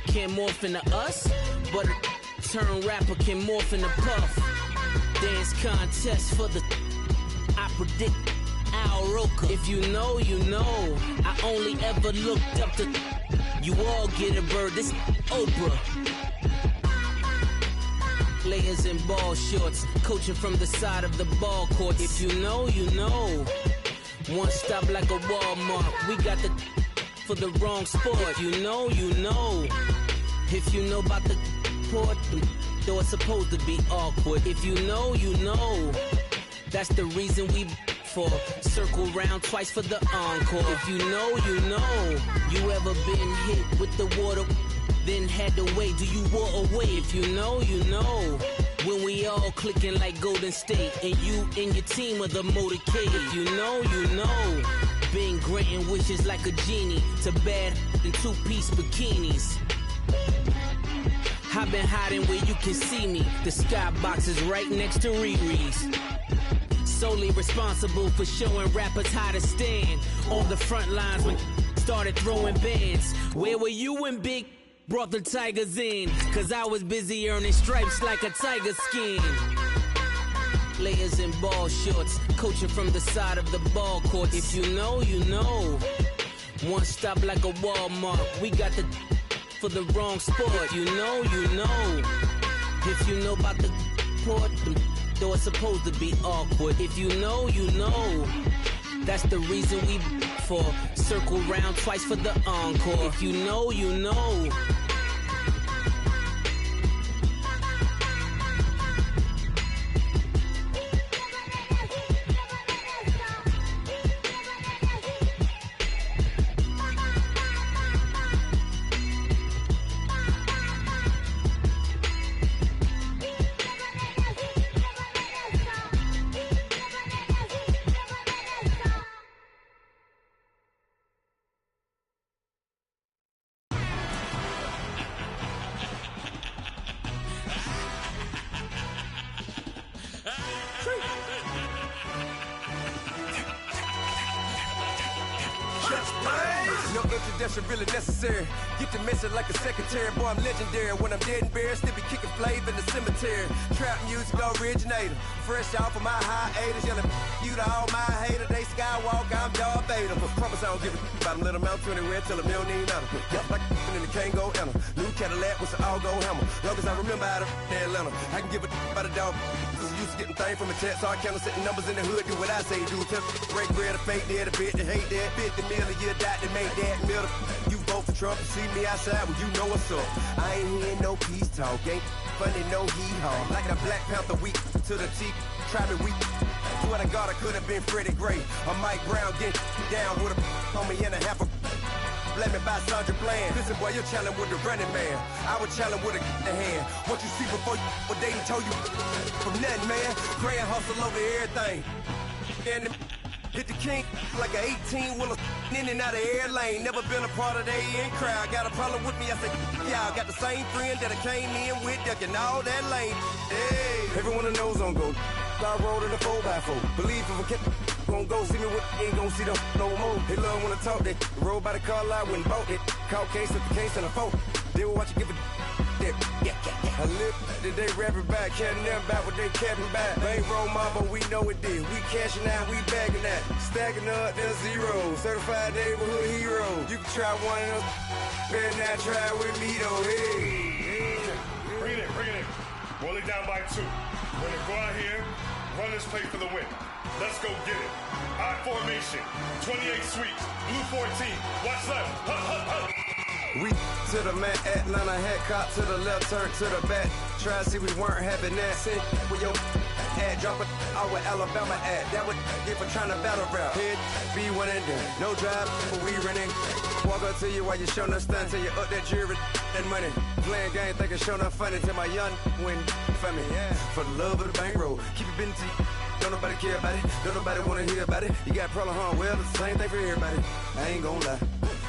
can't morph into us, but a turn rapper can morph into Puff. Dance contest for the I predict Wrkk. If you know, you know. I only ever looked up to. You all get a bird. This Oprah. Players in ball shorts, coaching from the side of the ball court. If you know, you know. One stop like a Walmart. We got the for the wrong sport. If you know, you know. If you know about the port, though it's supposed to be awkward. If you know, you know. That's the reason we for circle round twice for the encore. If you know, you know. You ever been hit with the water, then had to wait? Do you walk away? If you know, you know. When we all clicking like Golden State, and you and your team of the motorcade. If you know, you know. Been granting wishes like a genie to bad in two-piece bikinis. I've been hiding where you can see me. The skybox is right next to Riri's. solely responsible for showing rappers how to stand on the front lines when started throwing bands. Where were you when Big brought the Tigers in? Cause I was busy earning stripes like a tiger skin. Layers and ball shorts, coaching from the side of the ball court. If you know, you know. One stop like a Walmart. We got the for the wrong sport. You know, you know. If you know about the port, the door's supposed to be awkward. If you know, you know. That's the reason we for circle round twice for the encore. If you know, you know. No introduction really necessary. Get the message like a secretary. Boy, I'm legendary. When I'm dead and buried, still be kicking flavor in the cemetery. Trap music originator. Fresh off of my hiatus. Yelling you to all my haters. They skywalk, I'm Darth Vader. But promise I don't give a about them. Let them out anywhere till them don't need matter. Yup, like and the can't go enter. New Cadillac with an all-go hammer. Long as I remember out of Atlanta. I can give a about a dog. Used to getting things from a text. So I count setting numbers in the hood. Do what I say do. Tell break bread, a fake dead, a bit, to hate that. 50 million, you died to make that middle. You vote for Trump, you see me outside, well, you know what's up. I ain't hearing no peace talk, ain't funny, no hee-haw. Like the Black Panther week to the teeth, try me weak. Swear to God, I could have been Freddie Gray. Or Mike Brown, get down with a on me and a half a let me buy Sandra Bland. Listen, boy, you're challenging with the running man. I was challenging with a hand. What you see before you, what they told you from nothing, man. Grand hustle over everything. And hit the king like an 18-wheeler in and out of air lane. Never been a part of the in crowd. Got a problem with me, I said, y'all got the same friend that I came in with, ducking all that lane. Hey, everyone that knows on go. I rolled in a 4x4. Believe if I kept gon' go see me with ain't gon' see them no more. They love when I talk, they roll by the car lot when bought it. Caught case at the case and a phone. They will watch you give a that. I live that they rapping back, carrying them back what they capping back. Bankroll mama, we know it did. We cashing out, we bagging that. Stacking up, there's zero. Certified neighborhood hero. You can try one of them, better not try with me though. Hey. Bring it in. Roll it down by 2. We're gonna go out here, run this play for the win. Let's go get it. I formation, 28 sweeps, blue 14. Watch left. Hup. We to the man, Atlanta head cop to the left, turn to the back. Try to see we weren't having that. Sit with your ad, drop it out with Alabama ad. That would get for trying to battle rap. Head be one and done. No drive, but we running. Walk up to you while you showing us stun till you up that jury and money. Playing game, thinking showing up funny till my young win for me. Yeah. For the love of the bankroll, keep it busy. Don't nobody care about it. Don't nobody wanna hear about it. You got a problem, huh? Well, it's the same thing for everybody. I ain't gon' lie.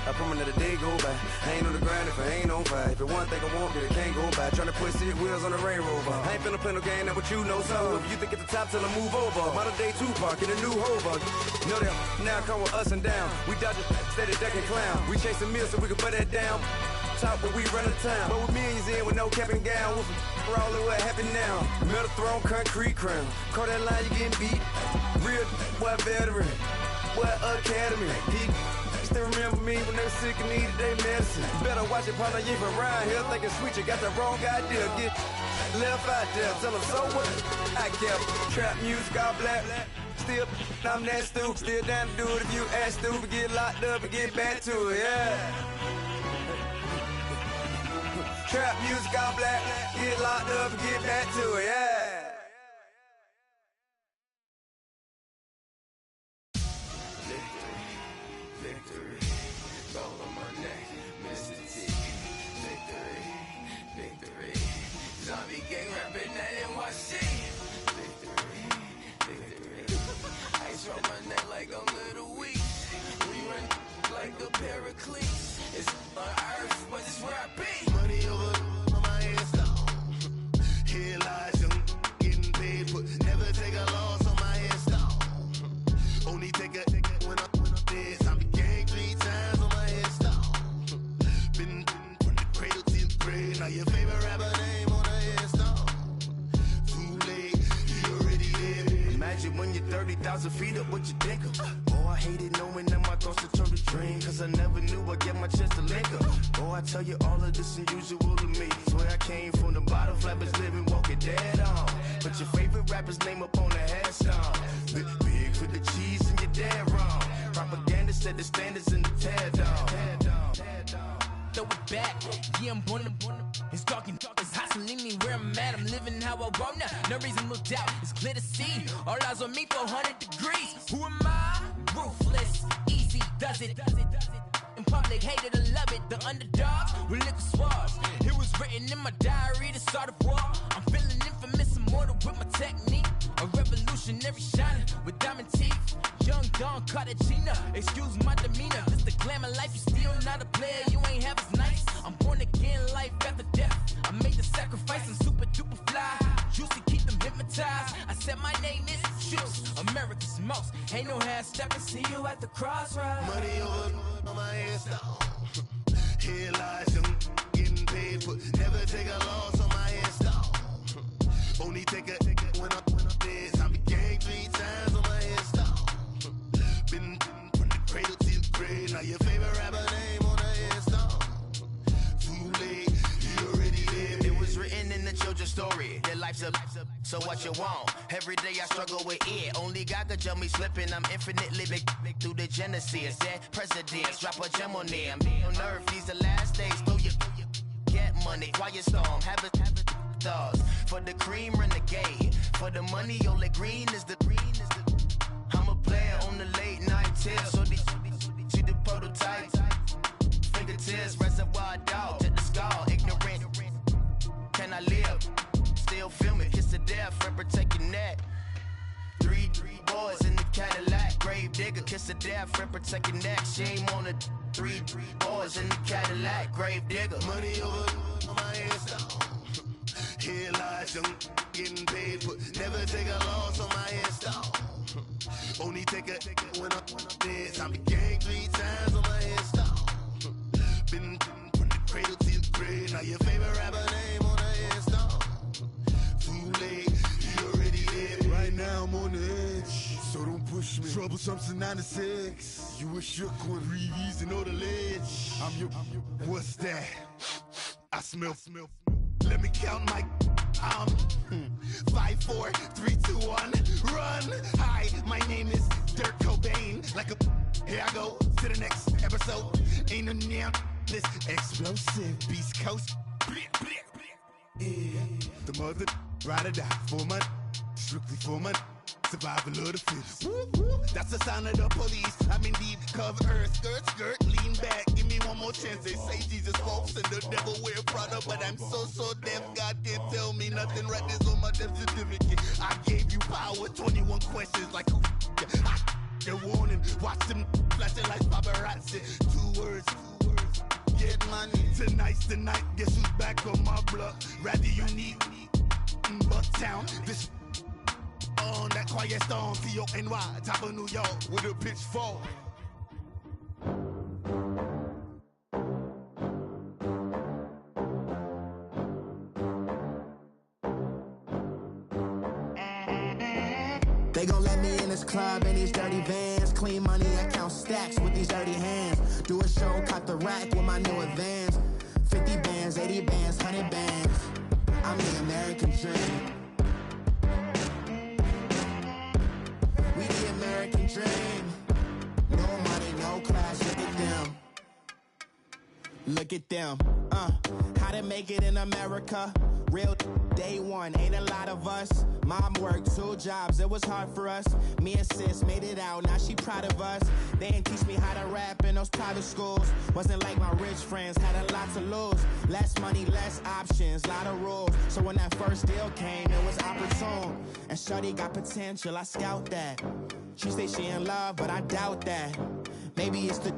I promise that a day go by. I ain't on the grind if I ain't on fire. If it one thing I want, then it can't go by. Tryna put seat wheels on the Range Rover. I ain't finna play no game, that what you know. So if you think it's the top till I move over. Modern day Tupac in a new Hova. Know that now come with us and down. We dodge a steady duck and clown. We chase a meal so we can put that down. Top but we run the town. But with millions in with no cap and gown. We're all in what happened now. Metal throne, concrete crown. Call that line, you getting beat. Real what veteran. What academy. He still remember me when they were sick and needed their medicine. Better watch it, partner, you from around here thinking sweet, you got the wrong idea. Get left out there, tell them so what I kept. Trap music, all black. Still, I'm that stupid. Still down to do it if you ask stupid. Get locked up and get back to it, yeah. Trap music, all black. Get locked up and get back to it, yeah. Paraclete. It's on earth, but it's where I be. Money over on my hands. favorite rapper name on a headstone. Too late, he already dead. Imagine when you're 30,000 feet up, what you think of? Oh, I hated knowing that my thoughts would turn to dream, cause I never knew I'd get my chance to link up. Oh, I tell you all of this unusual to me. Swear I came from the bottom, flappers living, walking dead on. Put your favorite rapper's name up on the headstone. Big for the cheese and you're dead wrong. Propaganda set the standards in the tear down. Throw it back, yeah, I'm born to. It's dark, it's hustling me where I'm at. I'm living how I want now. No reason to doubt, it's clear to see. All eyes on me, 400 degrees. Who am I? Ruthless, easy, does it. In public, hated or love it. The underdogs with liquor swabs. It was written in my diary to start a war. I'm feeling infamous, immortal with my technique. A revolutionary shining with diamond teeth. Young Don Cartagena, excuse my demeanor. This the glamour life, you still not a player, you ain't half as nice. I'm born again, life after death. I made the sacrifice, I'm super duper fly. Juicy, keep them hypnotized. I said my name is Juice, America's most. Ain't no half stepping, see you at the crossroads. Money over on my headstone. Here lies young, getting paid for. Never take a loss on my headstone. Only take a when I'm dead. I be gang 3 times on my headstone. Been from the cradle to the grave. Now your favorite rapper name on a headstone. Too late, you already dead. It was written in the children's story. Their life's a so what you want? Every day I struggle with it. Only God could jump me slipping. I'm infinitely big through the genesis. Dead presidents, drop a gem on them. On earth, these the last days. Throw your get money, quiet storm. Have it thoughts for the cream renegade. For the money, only green is the. I'm a player on the late night tips. So these see the prototype. Fingertips, reservoir dog to the skull. Ignorant. Can I live? Still film it. Kiss the death, friend, protect your neck. 3 boys in the Cadillac. Grave digger, kiss the death, friend, protect your neck. Shame on the 3 boys in the Cadillac. Grave digger. Money over on my headstone. Here lies young, getting paid for. Never take a loss on my headstone. Only take a when I'm dead. I be gang 3 times on my headstone. Been from the cradle to the grave. Now your favorite rapper name on a headstone. Too late, you already dead. Right now I'm on the edge, so don't push me. Troublesome to 9 to 6. You a shook one, breathe easy, know the ledge. I'm your, what's that? I smell. Let me count my 5, 4, 3, 2, 1, run. Hi, my name is Dirk Cobain. Like a here I go to the next episode. Ain't no damn this explosive Beast Coast. Yeah. The mother ride or die for money, strictly for money. Survival of the fittest. That's the sound of the police. I'm indeed cover earth, skirt, lean back. Give me one more chance. They say Jesus walks and the devil wear Prada, but I'm so deaf. God can't tell me nothing. Right this on my death certificate. I gave you power. 21 questions like who? They're warning. Watch them flashing like paparazzi. 2 words. Get money. Tonight's the night. Guess who's back on my block? Rather unique. Bucktown. This. On that quiet storm, T-O-N-Y, top of New York, with a pitchfork. They gon' let me in this club in these dirty vans. Clean money, I count stacks with these dirty hands. Do a show, cop the rack with my new advance. 50 bands, 80 bands, 100 bands. I'm the American dream. We the American dream. No money, no class, look at them. Look at them. How to make it in America. Real day one, ain't a lot of us. Mom worked 2 jobs, it was hard for us. Me and sis made it out, now she proud of us. They didn't teach me how to rap in those private schools. Wasn't like my rich friends, had a lot to lose. Less money, less options, lot of rules. So when that first deal came, it was opportune. And shorty got potential, I scout that. She say she in love, but I doubt that. Maybe it's the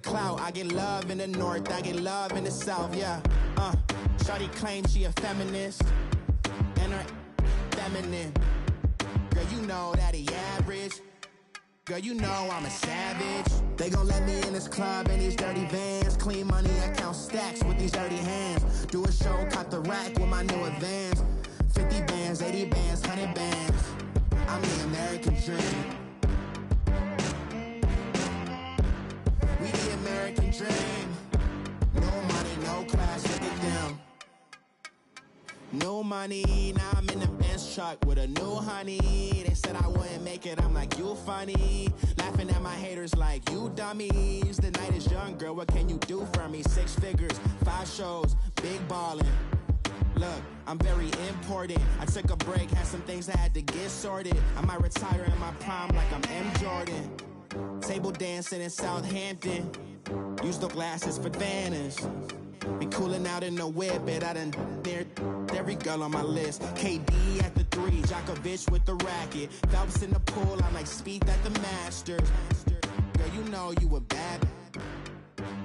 clout. I get love in the north, I get love in the south, yeah. Shorty claims she a feminist, and her feminine. Girl, you know that he average. Girl, you know I'm a savage. They gon' let me in this club in these dirty vans. Clean money, I count stacks with these dirty hands. Do a show, caught the rack with my new advance. 50 bands, 80 bands, 100 bands. I'm the American dream. We the American dream. No money, no class, look at them. No money, now I'm in the Benz truck with a new honey. They said I wouldn't make it, I'm like, you funny. Laughing at my haters like, you dummies. The night is young, girl, what can you do for me? 6 figures, 5 shows, big ballin'. Look, I'm very important. I took a break, had some things I had to get sorted. I might retire in my prime like I'm M. Jordan. Table dancing in Southampton. Use the glasses for Vanish. Be cooling out in the whip, but I done dared every girl on my list. KD at the 3, Djokovic with the racket. Phelps in the pool, I'm like Speed at the Masters. Girl, you know you a bad.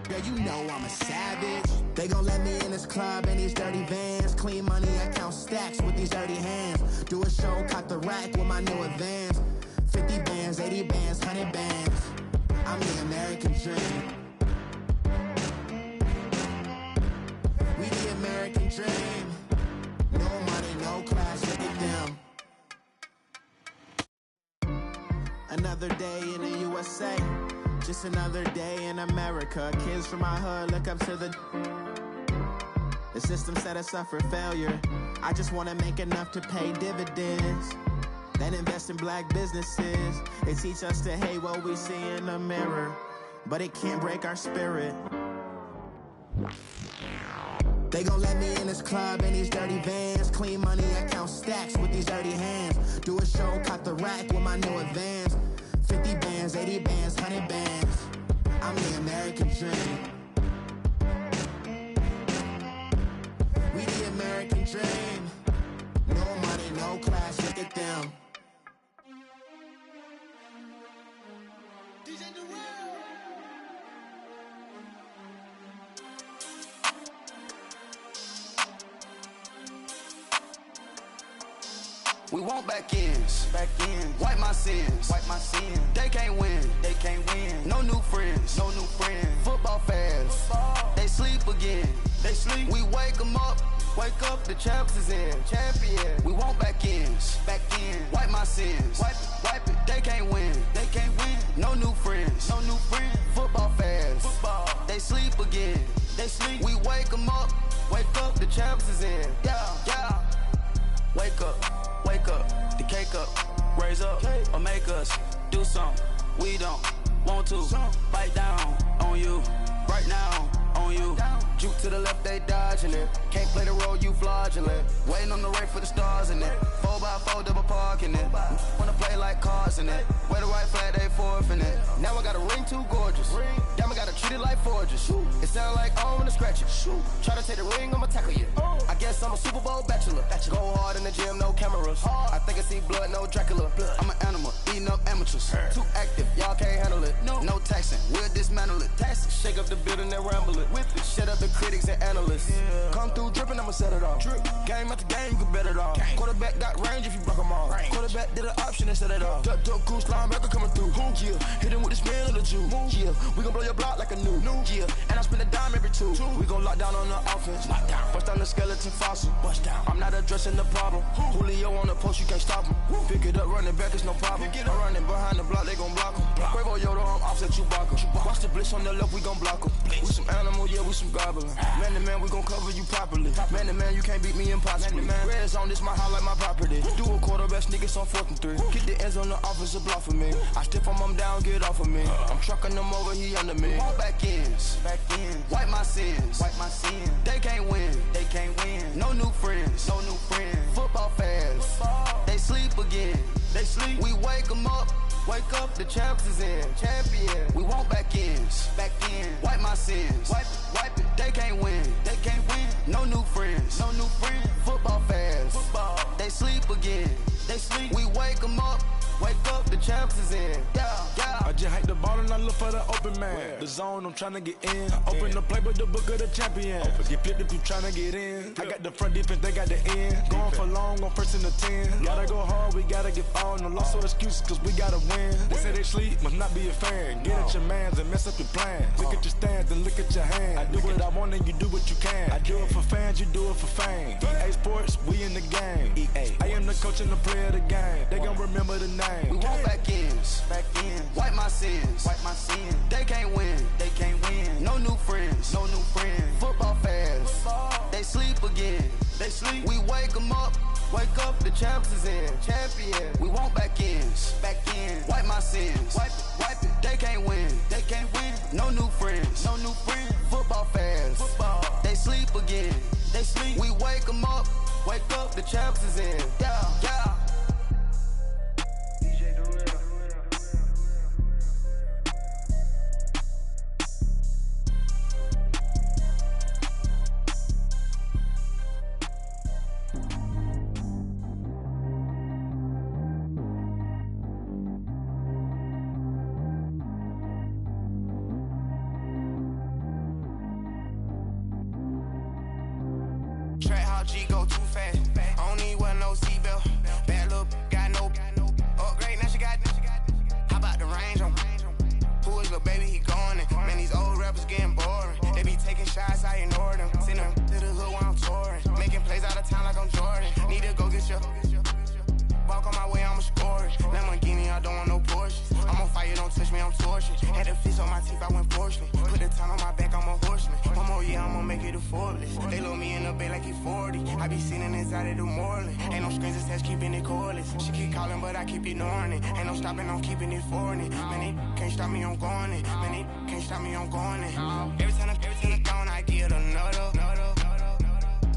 Girl, you know I'm a savage. They gon' let me in this club in these dirty vans. Clean money, I count stacks with these dirty hands. Do a show, caught the rack with my new advance. 50 bands, 80 bands, 100 bands. I'm the American dream. We the American dream. No money, no class, look at them. Another day in the USA. Just another day in America. Kids from my hood look up to the system set us up for failure. I just wanna make enough to pay dividends. Then invest in black businesses. They teach us to hate what we see in the mirror, but it can't break our spirit. They gon' let me in this club in these dirty vans. Clean money, I count stacks with these dirty hands. Do a show, caught the rack with my new advance. 50 bands, 80 bands, 100 bands. I'm the American dream. We the American dream. No money, no class, look at them. We want back ends, wipe my sins, They can't win, No new friends, Football fans, they sleep again, We wake them up, the champs is in, We want back ends, wipe my sins, wipe it, They can't win, No new friends, Football fans, they sleep again, We wake them up, the champs is in, yeah. Wake up, the cake up, raise up, or make us do something we don't want to. Bite down on you, right now on you. Juke to the left, they dodging it. Can't play the role, you fraudulent. Waiting on the race for the stars in it. 4x4 double parking it. Wanna play like cars in it. Wear the white flag, they forfeit it. Now I got a ring too gorgeous. Damn, I gotta treat it like forges. It sound like I don't wanna scratch it. Try to take the ring, I'ma tackle you. I guess I'm a Super Bowl bachelor. Go hard in the gym, no cameras. I think I see blood, no Dracula. I'm an animal, eating up amateurs. Too active, y'all can't handle it. No taxing, we'll dismantle it. Shake up the building and ramble it. Whip it, shut up the critics and analysts. Come through dripping, I'ma set it off. Game after game, you can bet it off. Quarterback got range if you broke them off. Quarterback did an option and set it off. Duck goose, linebacker coming through. Yeah, hit him with the spin of the Jew. Yeah, we gon' blow your block like a new. Yeah, and I spend a dime every two. We gon' lock down on the offense. Bust down the skeleton fossil. I'm not addressing the problem. Julio on the post, you can't stop him. Pick it up, running back, it's no problem. I'm running behind the block, they gon' block him. Quavo Yoda, I'm offset Chewbacca. Watch the blitz on the left, we gon' block him. We some animal, yeah, we some goblin. Man to man, we gon' cover you properly. Man to man, you can't beat me impossibly. Red zone, this my highlight, my property. Do a quarterback sneakers on 4th and 3. Kick the ends on the offensive block for me. I stiff him, I'm down, get off of me. I'm trucking them over, he under me. All back ends, wipe my sins, They can't win, No new friends, Football fans, they sleep again, We wake them up, the champs is in, We want back ends, wipe my sins, wipe it, They can't win, No new friends, Football fans, they sleep again, We wake them up, Wake up, the champs is in. I just hike the ball and I look for the open man. The zone, I'm tryna get in. Open the play with the book of the champion. Get flipped if you tryna get in. I got the front defense, they got the end. Going for long, on first and the 10. Gotta go hard, we gotta get all. No loss or excuses, cause we gotta win. They say they sleep, must not be a fan. Get at your mans and mess up your plans. Look at your stands and look at your hands. I do what I want and you do what you can. I do it for fans, you do it for fame. EA Sports, we in the game. I am the coach and the player of the game. They gon' remember the name. We want back ends. Wipe my sins. They can't win. No new friends. Football fans. They sleep again. We wake them up. Wake up, the champs is in. Champion. We want back ends. Wipe my sins. Wipe it. They can't win. No new friends. Football fans. They sleep again. We wake them up. Wake up, the champs is in. Yeah. Track how G go too fast. I don't need wear no seatbelt. Bad little got no upgrade. Now she got. How about the range on? Who is little baby? He going in. Man, these old rappers getting boring. They be taking shots, I ignore them. Send them to the hood while I'm touring. Making plays out of town like I'm Jordan. Need to go get your. Walk on my way, I'ma score it. Lamborghini, I don't want no Porsche. I'm on fire, don't touch me, I'm torching. Had the fish on my teeth, I went porcelain. Put the time on my back, I'm a horseman. One more year, I'ma make it a Forbes. They load me in the bay like he 40. I be sitting inside of the Moreland. Ain't no strings attached, keeping it cordless. She keep calling, but I keep ignoring it. Ain't no stopping, I'm keeping it for it. Man, they can't stop me, I'm going it. Man, they can't stop me, I'm going it. Every time I'm gone, I get another.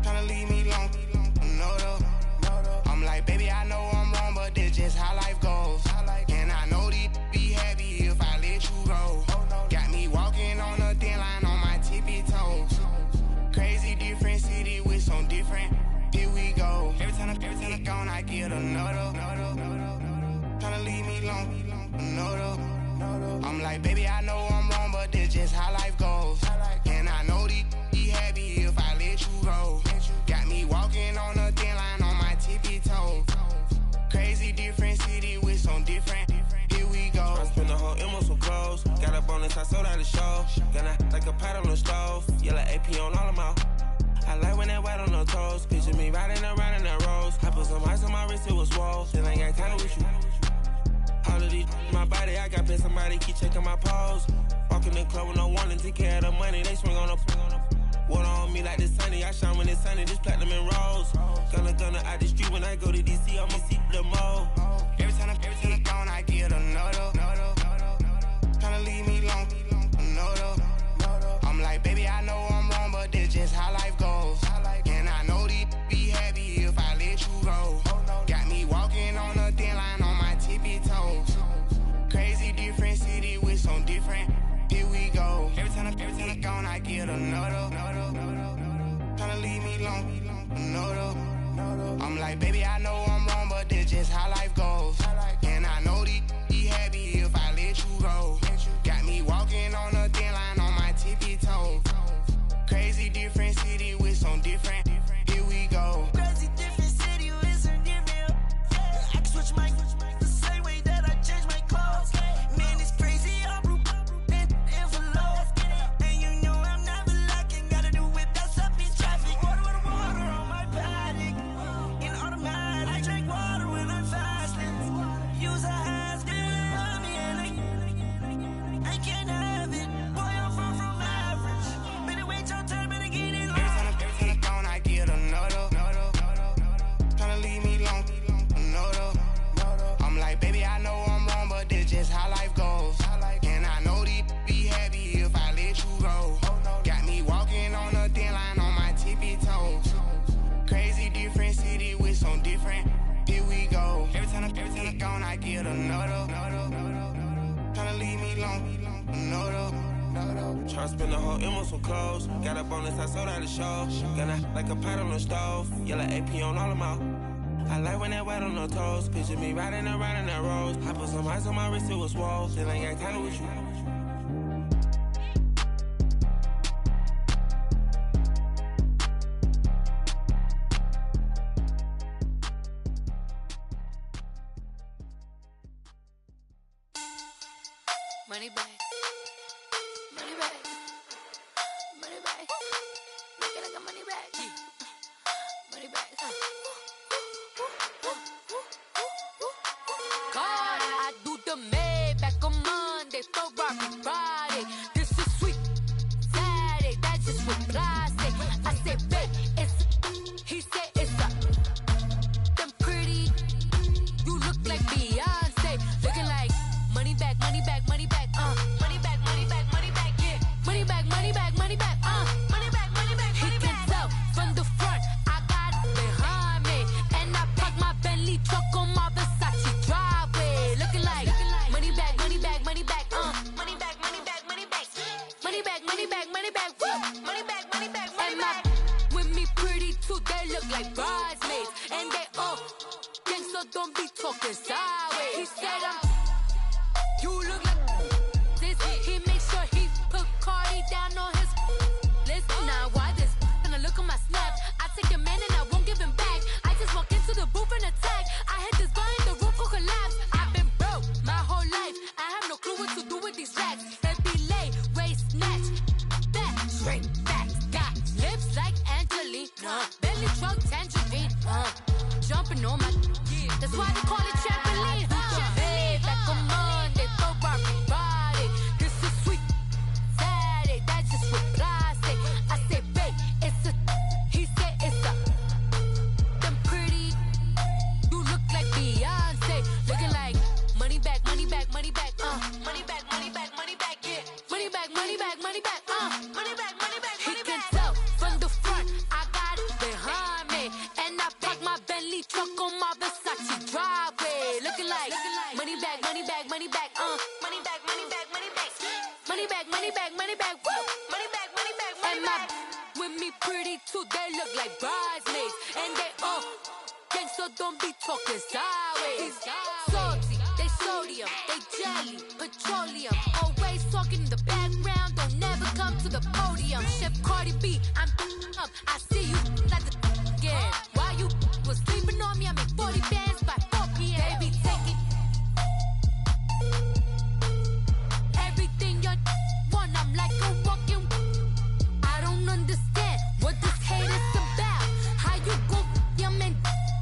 Tryna leave me alone, another. I'm like, baby, I know I'm wrong, but this just how life goes. And I know these be happy if I let you go. Got me walking on a thin line on my tippy toes. Crazy different city with some different. Here we go. Every time I'm gone, I get another. Tryna leave me alone, another. I'm like, baby, I know I'm wrong, but this just how life goes. And I know these be happy if I let you go. Got me walking on a thin line on my tippy toes. Crazy different city with some different. Here we go. I spent the whole M on some clothes. Got up on this, I sold out the show. Gonna like a pot on the stove. Yellow AP on all of my. I like when that white on the toes. Picture me riding around in that rose. I put some ice on my wrist, it was swole. Then I got time with you. All of these my body, I got paid somebody keep checking my pose. Walking in the club with no warning, take care of the money. They swing on the. Water on me like the sunny, I shine when it's sunny, this platinum and rose. Gonna out the street when I go to DC, I'ma see the mode. Every time I'm gone, I get another. Tryna leave me alone, another. I'm like, baby, I know I'm wrong, but this just how life goes. And I know these be happy if I let you go. Got me walking on a thin line on my tippy toes. Crazy different city with some different. Here we go. Every time I'm gone, I get another. Tryna leave me alone, another. I'm like, baby, I know I'm wrong, but this just how life goes. And I know these be happy if I let you go. Got me walking on a thin line on my tippy toes. Crazy different city with some different. Here we go. Crazy different city with some different. I can switch my the same way that I change my clothes. Man, it's crazy. I'm and you know I'm never lacking. Gotta do it, that's up in traffic. Water on my paddock. In automatic. I drink water when I'm fasting. Use a hands, get it on me, and I can't have it. Boy, I'm far from average. Better wait your turn, better get in line. Every time I'm gone, I get another. Tryna leave me alone, another. I'm like, baby, I know I'm wrong, but this just how life goes. And I know these be happy if I let you go. Got me walking on a thin line on my tippy toes. Crazy different city with some different. Here we go. Every time I'm gone, I get another. Tryna leave me alone, another. Tryna spend the whole M on some clothes. Got up on this, I sold out the show. Gonna like a pot on the stove. Yellow AP on all of my. I like when that white on the toes. Picture me riding around in that rose. I put some ice on my wrist, it was swole. Still ain't got time with you. Money back. Money back. Money back. Make it like a money back. Money back. God, I do the Maybach on Monday, Wrkk Friday. This is sweet Saturday. That's just what I say. I say, babe, it's. He said it's a. Them pretty. You look like Beyonce. Looking like money back, money back, money back. Money back, money back, money back, yeah. Money back, money back, money back, money back, money back, money back. He can tell from the front, I got it behind me. And I park my Bentley truck on my Versace driveway. Looking like money back, money back, money back, money back, money back, money back. Money back, money back, money back, money back, money back, money back. With me pretty too, they look like bridesmaids. And they all gang, so don't be talking sideways. He said you look like this. He makes sure he put Cardi down on his list. Now why this? Gonna look at my snap. I take your man and I won't give him back. I just walk into the booth and attack. I hit this guy in the roof will collapse. I've been broke my whole life. I have no clue what to do with these racks. They be late, waist snatch, back, straight back. Got lips like Angelina, belly truck tangerine. Jumping on my, that's why they call it trampoline. Babe, back on Monday, Wrkk Friday. This is sweet Saturday. That's just what I say. I say, babe, it's a. He said it's a. Them pretty. You look like Beyonce. Looking like money back, money back, money back. Money back, money back, money back, yeah. Money back, money back, money back. Money back, money back, money back. He can tell from the front, I got it behind me. And I park my Bentley truck on my Versace driveway. Looking like money back, money back, money back. Money back, money back, money back. Money back, money back, money back. Woo! Money back, money back, money back. With me pretty too, they look like bridesmaids. And they all gang, so don't be talking sideways. Salty, they sodium, they jelly, petroleum. Always talking in the background, don't never come to the podium. Chef Cardi B, I'm up. I see you like the again. Why you was sleeping on me? I make 40 bands by 4 p.m. They be taking everything you want. I'm like a walking. I don't understand what this hate is about. How you go your man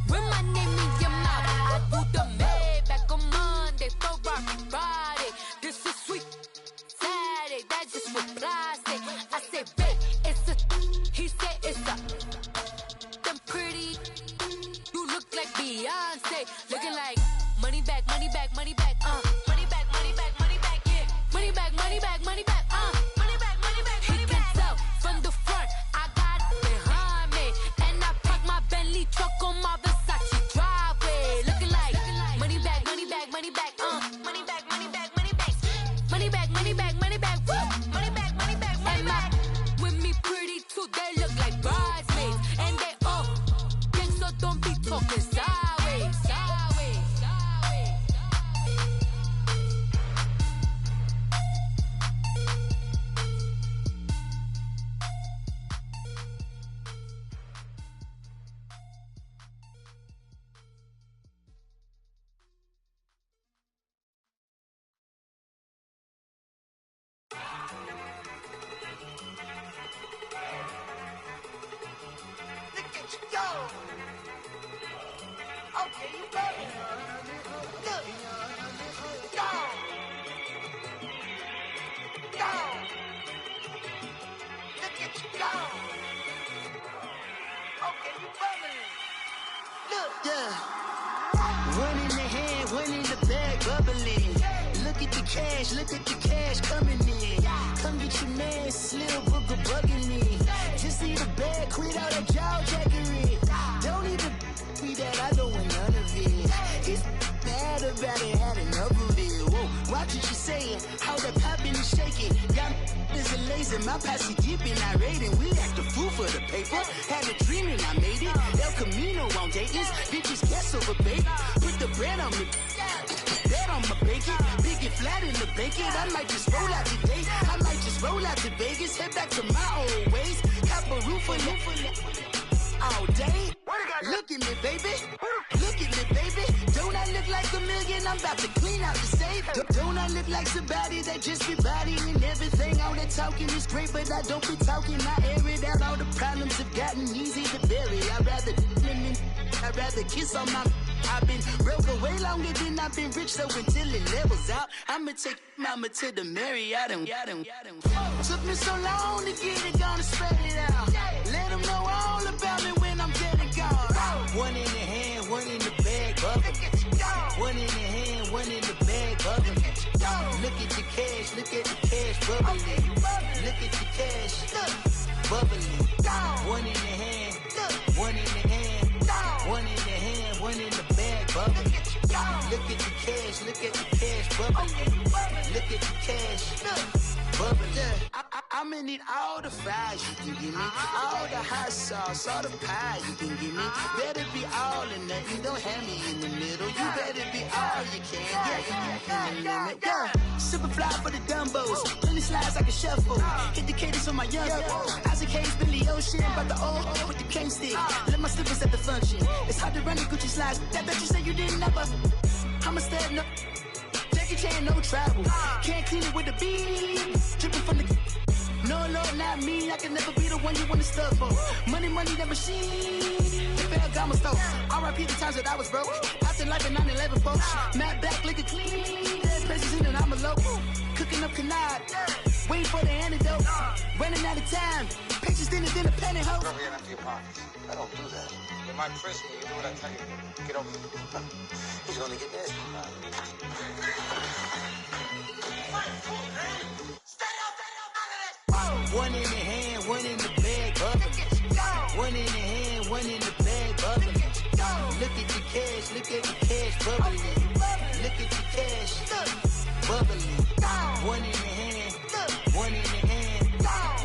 with my name in your mouth? I do the Maybach on Monday, Wrkk Friday. This is sweet Saturday. That's just what I say. I say, babe, it's a. He said it's a. Them pretty. You look like Beyonce. Looking like money back, money back, money back. Money back, money back, money back, yeah. Money back, money back, money back. Money back, money back, money back. He can tell from the front, I got it behind me. And I park my Bentley truck on my Versace driveway. Looking like money back, money back, money back. Money back, money back, money back. Money back, money back, money back. Woo! Money back, money back, money back. With me pretty too, they look like bridesmaids. And they all gang, so don't be talking sideways. Sideways, sideways. Look at you go. Okay, you ready? Look. Go. Go. Look at you go. Okay, you ready? Look. Yeah. One in the hand, one in the bag, bubbling. Look at the cash coming in. Come get your man, Slim Booker bugging me. Just see the bag, quit out that jaw jackery. Don't even be that, I don't want none of it. It's bad about it, had enough of it. Whoa, watch what you saying, how the poppin' and shaking. Got is a laser, my posse deep and irate, and we act a fool for the paper. Had a dream and I made it. El Camino, I'm foundations. Bitches guess over baby. Put the bread on me. Bet on my bacon. Big it flat in the bacon. I might just roll out today. I might just roll out to Vegas. Head back to my old ways. Have a roof for all day. Look at me, baby. Look at me, baby. Don't I look like a million? I'm about to clean out the safe. Don't I look like somebody that just be bodying everything? All that talking is great, but I don't be talking. I air it out. All the problems have gotten easy to bury. I'd rather kiss on my. I've been broke way longer than I've been rich, so until it levels out, I'ma take mama to the Marriott and took me so long to get it, gonna spread it out. Let them know all about me when I'm dead and gone. One in the hand, one in the bag, bubble. One in the hand, one in the bag, bubble. Look at the cash, look at the cash, bubbling. Look at the cash, bubbling. One in the hand, one in the hand, one in the hand, one in the bag, bubbling. Look at the cash, look at the cash, bubbling. Look at the cash, bubbling. I'ma need all the fries you can give me, all the hot sauce, all the pie you can give me. Better be all or nothing, don't have me in the middle. You better be all you can, yeah. Super fly for the Dumbos, plenty slides like a shuffle. Hit the cadence on my young Isaac Hayes, Billy Ocean, about the old with the cane stick. Let my slippers at the function. It's hard to run the Gucci slides. That bet you say you didn't never. I'ma stand no. Jackie Chan, no travel. Can't clean it with the beat. Dripping from the. No, not me. I can never be the one you want to stuff for. Money, that machine. The Ferragamo stove. R.I.P. the times that I was broke. After life in 9/11, folks. Matt back, liquor clean. Dead president, and I'm a local. Cooking up canard. Waiting for the antidote. Running out of time. Pictures thinner than a penny hoe. Never get empty your pockets. I don't do that. You might frisk me. You do what I tell you. Get over it. He's gonna get this. One in the hand, one in the bag, bubbling. One in the hand, one in the bag, bubbling. Look at the cash, look at the cash, bubbling. Look at the cash, bubbling. One in the hand, one in the hand,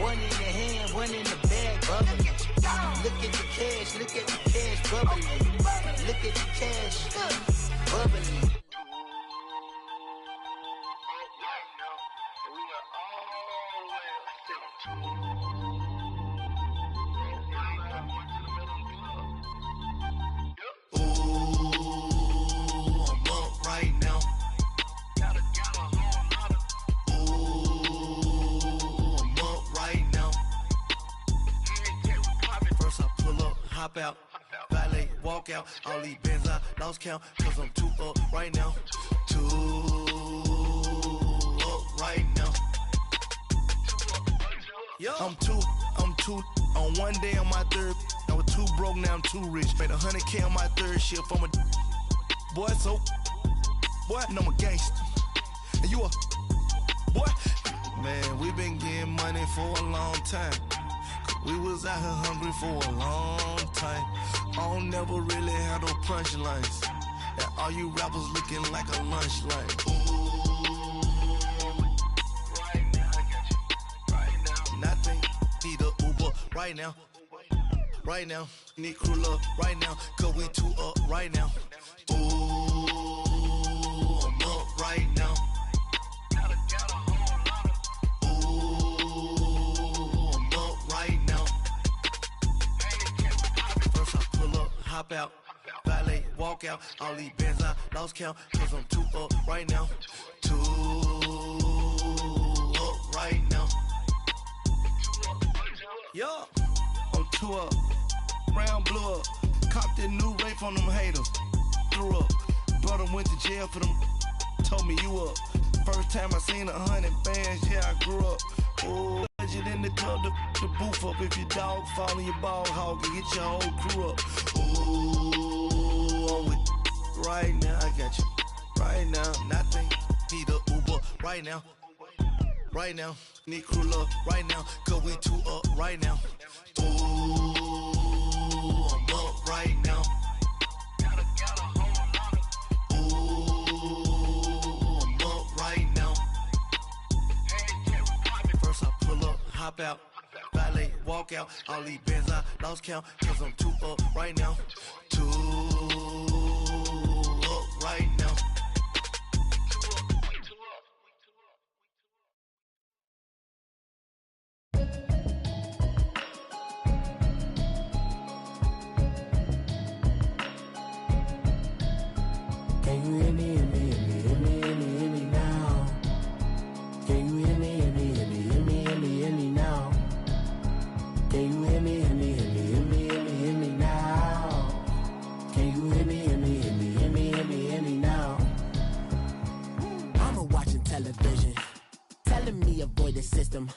one in the hand, one in the bag, bubbling. Look at the cash, look at the cash, bubbling. Look at the cash, bubbling. Hop out, valet, walk out. All these bands I lost count, cause I'm too up right now. Too up right now. I'm too on one day on my third. I was too broke, now I'm too rich. Made 100K on my third shift. I'm a boy, so boy, and I'm a gangster. And you a boy. Man, we been getting money for a long time. We was out here hungry for a long time. I don't never really have no punchlines. And all you rappers looking like a lunch line. Right now, I got you. Right now. Nothing. Need a Uber right now. Right now. Need crew love right now. Cause we too up right now. Ooh, I'm up right now. Hop out, valet, walk out. All these bands I lost count, cause I'm too up right now. Too up right now. Yo, I'm too up. Round blew up. Copped that new rape on them haters. Threw up. Brother went to jail for them. Told me you up. First time I seen 100 bands, yeah, I grew up. Ooh, legend in the club, the booth up. If your dog fall in your ball hog and get your whole crew up. Ooh, I'm with right now, I got you. Right now, nothing. Need a Uber right now. Right now, need crew love right now. Cause we too up right now. Ooh, I'm up right now. Hop out, valet, walk walk out. All these bands I lost count, cause I'm too up right now. Too up right now. Can you hear me, hear me, hear me, hear me, hear me, hear me now? Can you hear me, hear me, hear me, hear me, hear me, hear me now? Can you hear me, hear me, hear me, hear me, hear me, hear me now? Can you hear me, hear me, hear me, hear me, hear me, hear me now? Mama watching television, telling me avoid the system.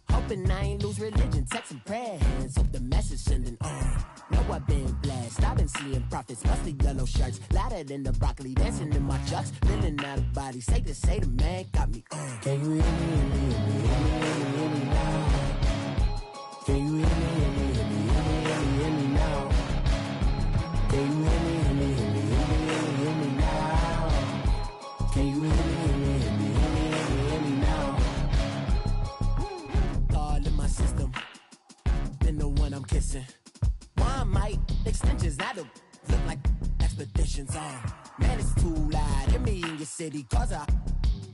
Hoping I ain't lose religion, texting prayer hands, hope the message sending on. Know I've been blessed, I've been seeing prophets, mostly yellow shirts, louder than the broccoli, dancing in my chucks, feeling out of body, say the man got me on. Can you hear me, hear me, hear me, hear me, hear me, hear me now? Can you hear me, hear me, hear me, hear me, hear me, hear me now? Can you hear me, hear me, hear me, hear me, hear me, hear me now? Can you hear me, hear me, hear me, hear me, hear me, hear me now? All in my system, been the one I'm kissing. One might extensions that'll look like expeditions on. Man, it's too loud. Hear me in your city, cause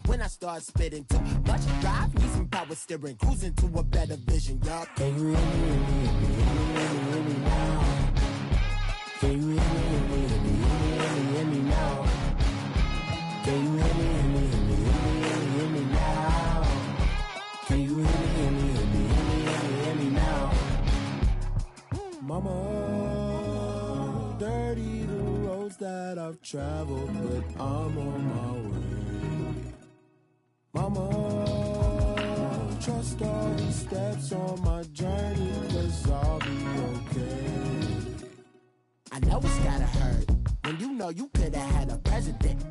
when I start spitting too much drive, need some power steering, cruising to a better vision, y'all. Can you hear me, hear me, hear me, hear me, hear me, hear me now? Can you hear me, hear me, hear me, hear me, hear me, hear me now? Can you hear me, hear me, hear me, hear me, hear me, hear me now? Can you hear me, hear me, hear me, hear me, hear me, hear me now? Mama, dirty the roads that I've traveled, but I'm on my way. Mama, trust all these steps on my journey, cause I'll be okay. I know it's gotta hurt when you know you could've had a president.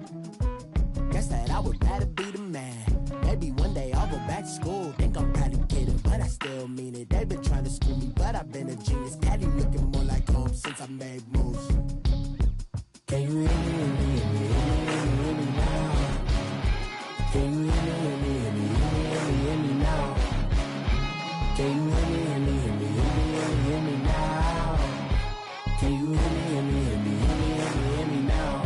Guess that I would rather be the man. Maybe one day I'll go back to school. Think I'm probably kidding, but I still mean it. They've been trying to screw me, but I've been a genius. Caddy looking more like home since I made moves. Can you hear me, hear me, hear me, hear me, hear me now? Can you hear me, hear me, hear me, hear me, hear me, hear me now? Can you hear me, hear me, hear me, hear me, hear me, hear me now? Can you hear me, hear me, hear me, hear me, hear me, hear me now?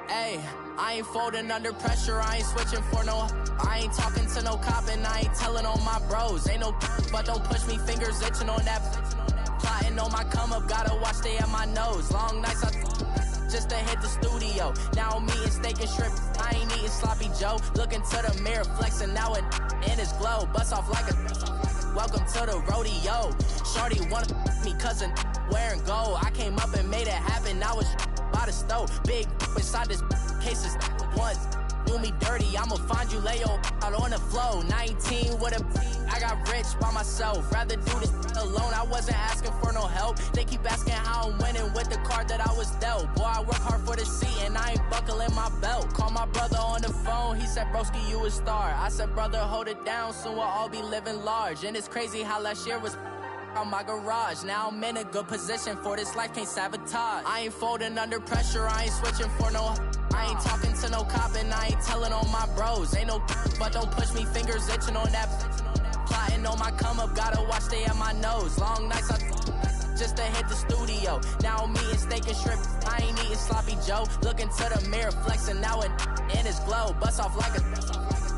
Hey, I ain't folding under pressure, I ain't switching for no. I ain't talking to no cop and I ain't telling on my bros. Ain't no but don't push me, fingers itching on that. Plotting on my come up, gotta watch stay at my nose. Long nights just to hit the studio. Now I'm eating steak and shrimp, I ain't eating sloppy Joe. Looking to the mirror, flexing now and in his glow. Bust off like a welcome to the rodeo. Shorty wanna me cousin wearing gold. I came up and made it happen, I was by the stove. Big inside this case is once. Do me dirty, I'ma find you, lay your out on the floor. 19 with a I got rich by myself. Rather do this alone, I wasn't asking for no help. They keep asking how I'm winning with the card that I was dealt. Boy, I work hard for the seat and I ain't buckling my belt. Call my brother on the phone, he said, broski, you a star. I said, brother, hold it down, soon we'll all be living large. And it's crazy how last year was on my garage. Now I'm in a good position for this life, can't sabotage. I ain't folding under pressure, I ain't switching for no. I ain't talking to no cop and I ain't telling on my bros. Ain't no but don't push me, fingers itching on that. Plotting on my come up, gotta watch stay at my nose. Long nights just to hit the studio. Now I'm eating steak and shrimp, I ain't eating sloppy Joe. Looking to the mirror, flexing now and in his glow. Bust off like a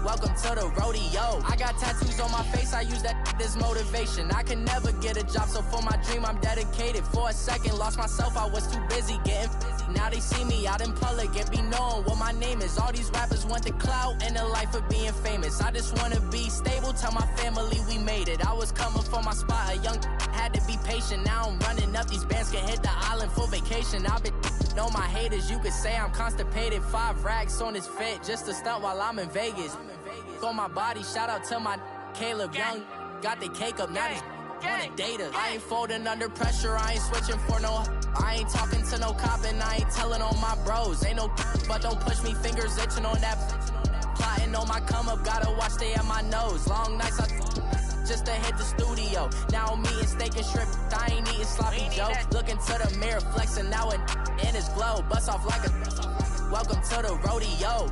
welcome to the rodeo. I got tattoos on my face, I use that as motivation. I can never get a job, so for my dream I'm dedicated. For a second, lost myself, I was too busy getting now they see me out in public and be knowing what my name is. All these rappers want the clout and the life of being famous. I just wanna be stable, tell my family we made faded. I was coming for my spot, a young had to be patient. Now I'm running up these bands, can hit the island for vacation. I've been know my haters, you could say I'm constipated. 5 racks on his fit, just a stunt while I'm in Vegas. On my body, shout out to my Caleb Young. Got the cake up, now he's wanna date us. I ain't folding under pressure, I ain't switching for no. I ain't talking to no cop and I ain't telling on my bros. Ain't no but don't push me, fingers itching on that. Plotting on my come up, gotta watch stay at my nose. Long nights I just to hit the studio. Now I'm eating steak and shrimp, I ain't eating sloppy Joe. Looking to the mirror, flexing now and in his glow. Bust off like a welcome to the rodeo.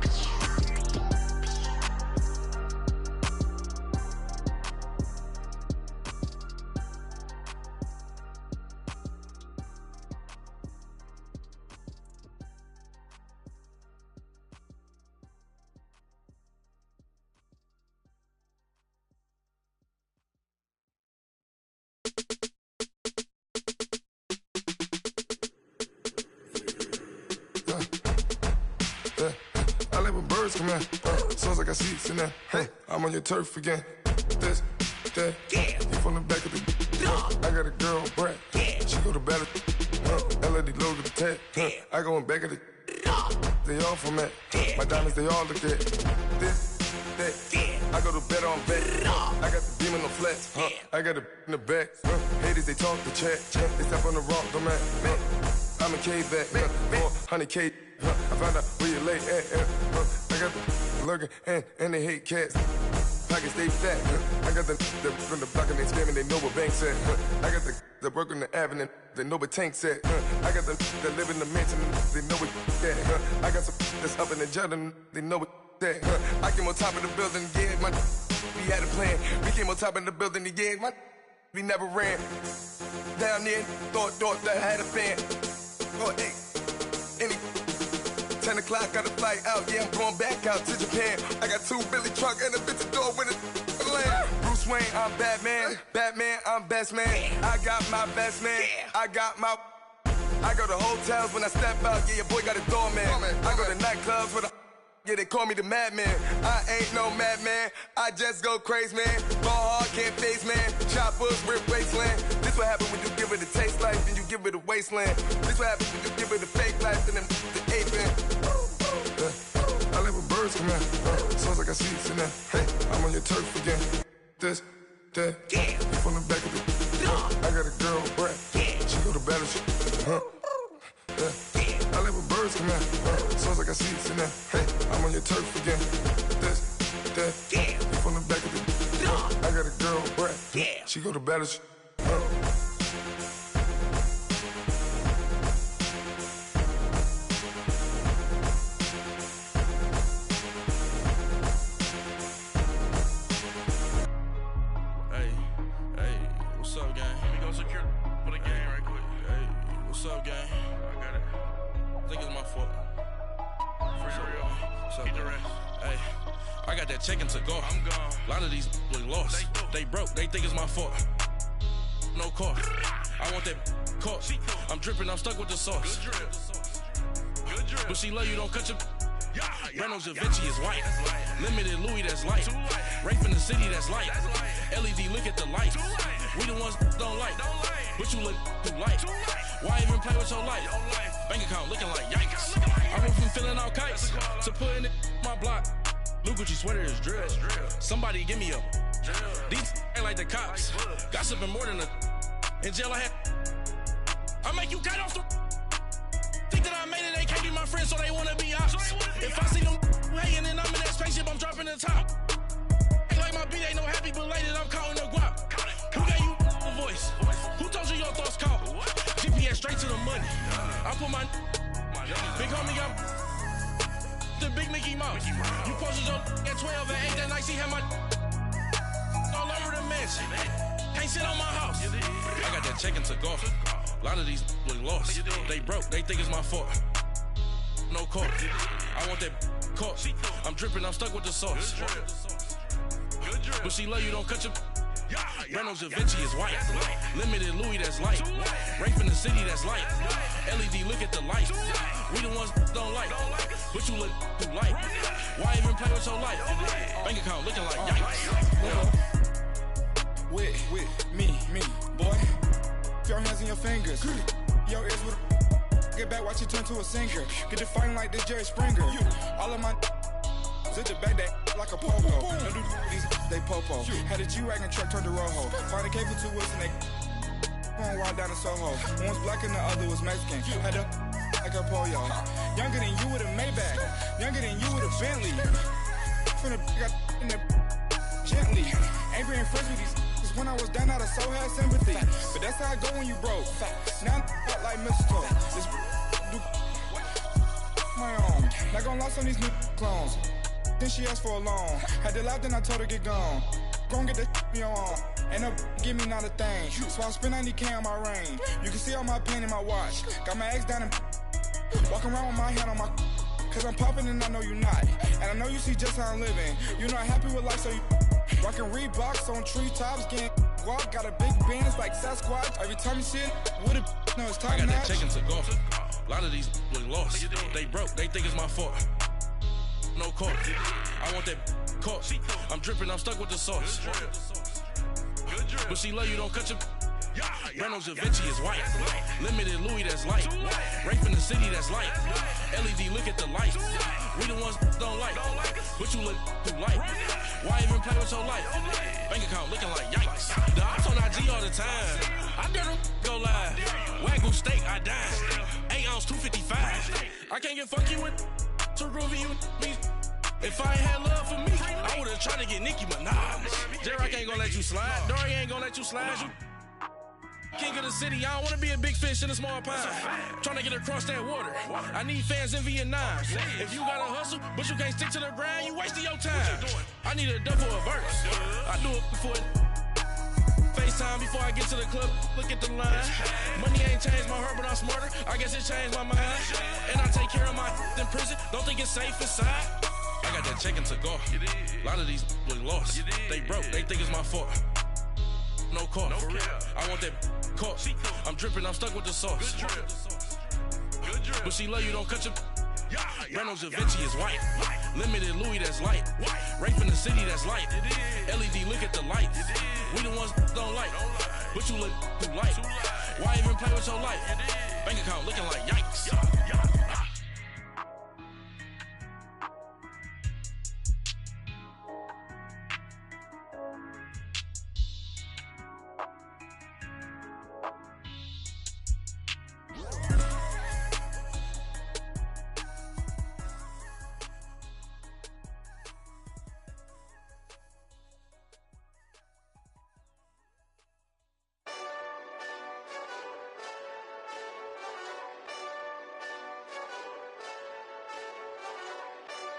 I like when birds come in, soon as I got seats in there. Hey, I'm on your turf again. This, that, you from the back of the. I got a girl, Brad. She go to battle. LED logo the tag. I go in back of the. They all from that. My diamonds, they all look at. This, that. I go to bed on bed. I got the demon on flats. I got it in the back. Haters, they talk the chat. They step on the rock, the man. I'm a K-back. 400K. I found out where you lay at. I got the lurking and they hate cats. Pockets stay fat. I got the from the block and they scamming, they know what banks at. I got the work on the avenue, they know what tanks at. I got the that live in the mansion, they know what that. I got some that's up in the jungle, they know what that. I came on top of the building, yeah, my we had a plan. We came on top of the building, yeah, my we never ran. Down there, thought that I had a fan. Oh, hey, any 10 o'clock, got a flight out, yeah, I'm going back out to Japan. I got 2 Billy truck and a bitch door with a land. Bruce Wayne, I'm Batman. Batman, I'm best man. I got my best man. I got my. I go to hotels when I step out, yeah, your boy got a doorman. I go to nightclubs with a. Yeah, they call me the madman. I ain't no madman. I just go crazy, man. Ball hard, can't face, man. Choppers, rip wasteland. This what happen when you give it a taste life, then you give it a wasteland. This what happens when you give it a fake life, and then the ape in. I live with birds come in. Soon as I got seats in there. Hey, I'm on your turf again. This, that. You from the back of the. I got a girl, Brad. She go to battle. I live with birds come in. Soon as I got seats in there. Hey, I'm on your turf again. This, that. You from the back of the. I got a girl, Brad. She go to battle. What's up, gang? Let me go secure for the game right quick. Hey, what's up, gang? I got it. I think it's my fault. What's up? Get the rest. Hey, I got that check-in to go. I'm gone. A lot of these look lost. They broke. They think it's my fault. No car. I want that car. I'm dripping. I'm stuck with the sauce. Good drip. Good drip. But she love you. Don't cut your. Reynolds Da Vinci is white. Limited Louis, that's light. Rape in the city, that's light. LED, look at the lights. We the ones don't like. But you look too light. Why even play with your life? Bank account looking like yikes. I went from filling out kites to putting it in my block. Blue Gucci sweater is drill. Somebody give me a. These ain't like the cops. Gossiping more than a. In jail I had. I make you cut off the. Think that I made it, they can't be my friends, so they wanna be ops. If I see them hating and I'm in that spaceship, I'm dropping the top. Ain't like my beat ain't no happy, but later I'm counting the guap. Who gave you the voice? Who told you your thoughts count? GPS straight to the money. I put my big homie got the big Mickey Mouse. You posted your at 12 and 8 that night, she had my all over the mansion. Can't sit on my house. I got that check-in to go. A lot of these look lost. They broke, they think it's my fault. No car. I want that car. I'm dripping, I'm stuck with the sauce. But she love you, don't cut your. Reynolds Da Vinci is white. Limited Louis, that's light. Rape in the city, that's light. LED, look at the lights. We the ones don't like. But you look too light. Why even play with your life? Bank account looking like yikes. fingers. Your ears with get back, watch it turn to a singer. Get to fighting like this Jerry Springer. All of my zip the back that like a popo. No do these they popo. Had a G-Wagon truck turned to Rojo. Find a cable 2 wheels and they going wild down in Soho. One was black and the other was Mexican. Had a like a pollo. Younger than you with a Maybach. Younger than you with a Bentley. From the got in the gently. Ain't being friends with these. Cause when I was down, I so had sympathy. But that's how I go when you broke. Now I'm like mistletoe. This do my own. Not gonna lie on these new clones. Then she asked for a loan. Had to laugh, then I told her get gone. Gon' get that me on. Ain't no give me not a thing. So I spend 90K on my range. You can see all my pain in my watch. Got my ex down and walking around with my hand on my. Cause I'm popping and I know you not. And I know you see just how I'm living. You're not happy with life, so you rockin' Reeboks on treetops, getting guap. Got a big band, it's like Sasquatch. Every time you see it, with it, no, it's top I got notch. that chicken to go. A lot of these look lost. They broke, they think it's my fault. No court. I want that caught. I'm dripping, I'm stuck with the sauce. But she love you, don't cut your. Reynolds Da Vinci is white. Limited Louis, that's light. Rape in the city, that's light. LED, look at the lights. We the ones don't like. But you look too light. Why even play with your life? Bank account looking like yikes. The ops on IG all the time. I dare them go live. Wagyu steak, I dine. 8 ounce, 255. I can't get funky with too groovy you me. If I ain't had love for me, I would've tried to get Nicki Minaj. J-Rock ain't gonna let you slide. Dory ain't gonna let you slide. You king of the city, I don't wanna be a big fish in a small pond. Trying to get across that water. I need fans in Vietnam. If you gotta hustle, but you can't stick to the grind, you wasting your time. I need a double a verse. I do it before FaceTime before I get to the club. Look at the line. Money ain't changed my heart, but I'm smarter. I guess it changed my mind. And I take care of my in prison. Don't think it's safe inside. I got that chicken to go. A lot of these look lost. They broke, they think it's my fault. No court. I want that caught. I'm dripping, I'm stuck with the sauce. But she love you, don't cut your. Reynolds Da Vinci is white. Limited Louis, that's light. Rape in the city, that's light. LED, look at the lights. We the ones don't like. But you look too light. Why even play with your life? Bank account looking like yikes.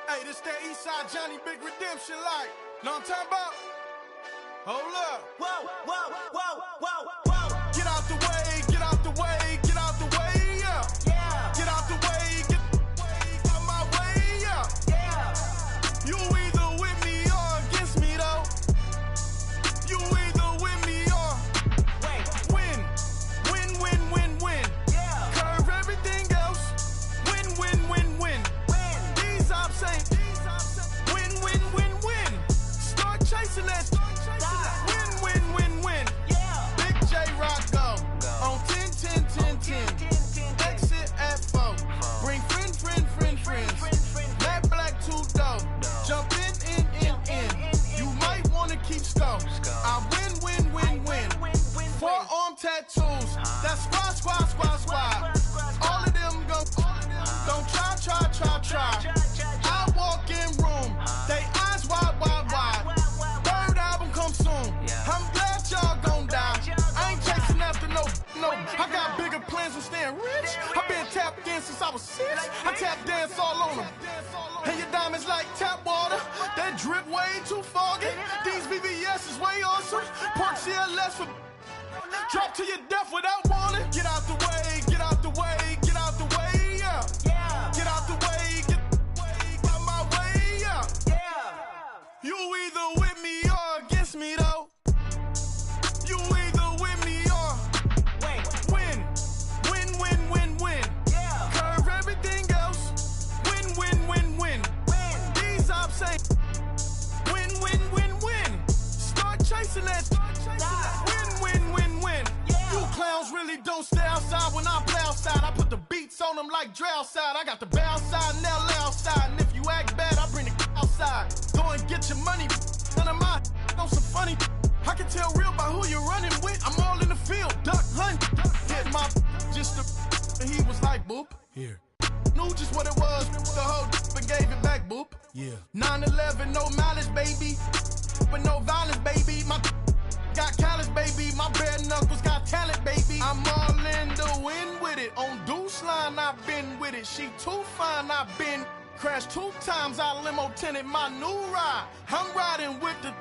Hey, this that Eastside Johnny Big Redemption like. Know what I'm talking about? Hold up. Whoa, whoa, whoa, whoa, whoa. Get out the way, get out the way, get out the way, yeah. Yeah. Get out the way, get out my way, yeah. Yeah. You either with me or against me though. You either with me or win. Win, win, win, win. Yeah. Curve everything else. Win, win, win, win. These ops ain't win, win, win, win. Start chasing that. Win, win, win, win. Yeah. Big J-Wrkk go on 10, 10, 10, 10. Exit at 4. Bring friends. Black, black, 2 dough. Jump in. You might wanna keep score. I win, win, win, win. 4 arm tattoos. That's squad. All of them go. Don't try. I walk in room. They eyes wide. Third album come soon. I'm glad y'all gon' die. I ain't chasing after no. I got bigger plans than staying rich. I been tapped in since I was 6. I tap dance all on them. And your diamonds like tap water. That drip way too foggy. These VVS is way awesome. Park CLS for drop to your death without warning. Get out the way, get out the way, get out the way, yeah. Get out the way, get out my way, yeah. You either with me or against me though. You either with me or win. Win, win, win, win. Curve everything else. Win, win, win, win. These ops ain't win, win, win, win. Start chasing that. Win, win, win, win. You clowns Hoes really don't stay outside when I play outside. I put the beats on them like Dre outside. I got the bow side and LA outside. And if you act bad, I bring the outside. Go and get your money. None of my on some funny. I can tell real by who you're running with. I'm all in the field, duck hunt. Hit my just the and he was like, boop. Here. Knew just what it was. The whole and gave it back, boop. Yeah. 9/11, no mileage, baby. But no violence, baby. My got callous, baby. My bare knuckles got talent, baby. I'm all in the wind with it. On Deuce line, I've been with it. She too fine, I've been crashed 2 times. I limo tinted my new ride. I'm riding with the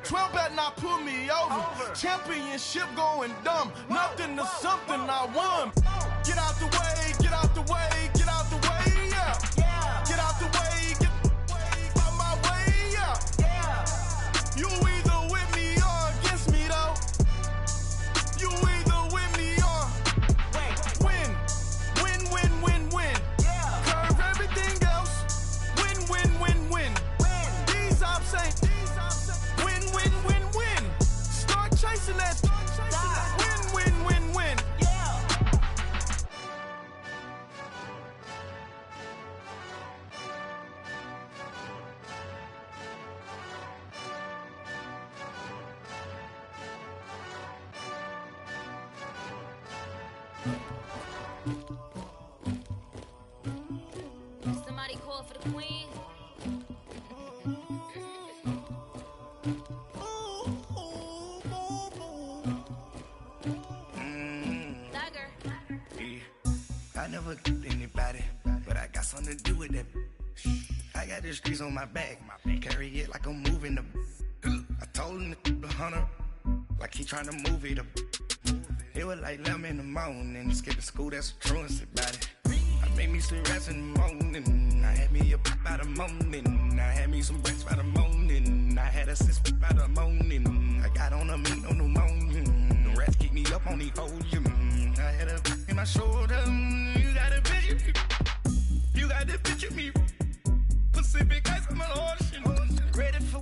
12 better not pull me over. Championship going dumb. Nothing to something I won. Get out the way, get out the way, get out the way, yeah. Get out the way, get out my way, yeah. You either with me or against me, though. You either with me or win. Win, win, win, win. Curve everything else. Win, win, win, win. These I'm saying. Win, win, win, win. Start chasing that. Win, win, win, win. Somebody call for the queen. I never killed anybody, but I got something to do with that. I got the streets on my back, carry it like I'm moving the. I told him to 100, like he trying to move it up. It was like 11 in the morning, skipping school, that's a truancy about it. I made me some rats in the morning, I had me a pop by the morning, I had me some bricks by the morning, I had a sis by the morning, I got on a meat on the morning, the rats keep me up on the podium, I had a in my shoulder, you got a picture me, you got to picture me, Pacific ice on my ocean, ready for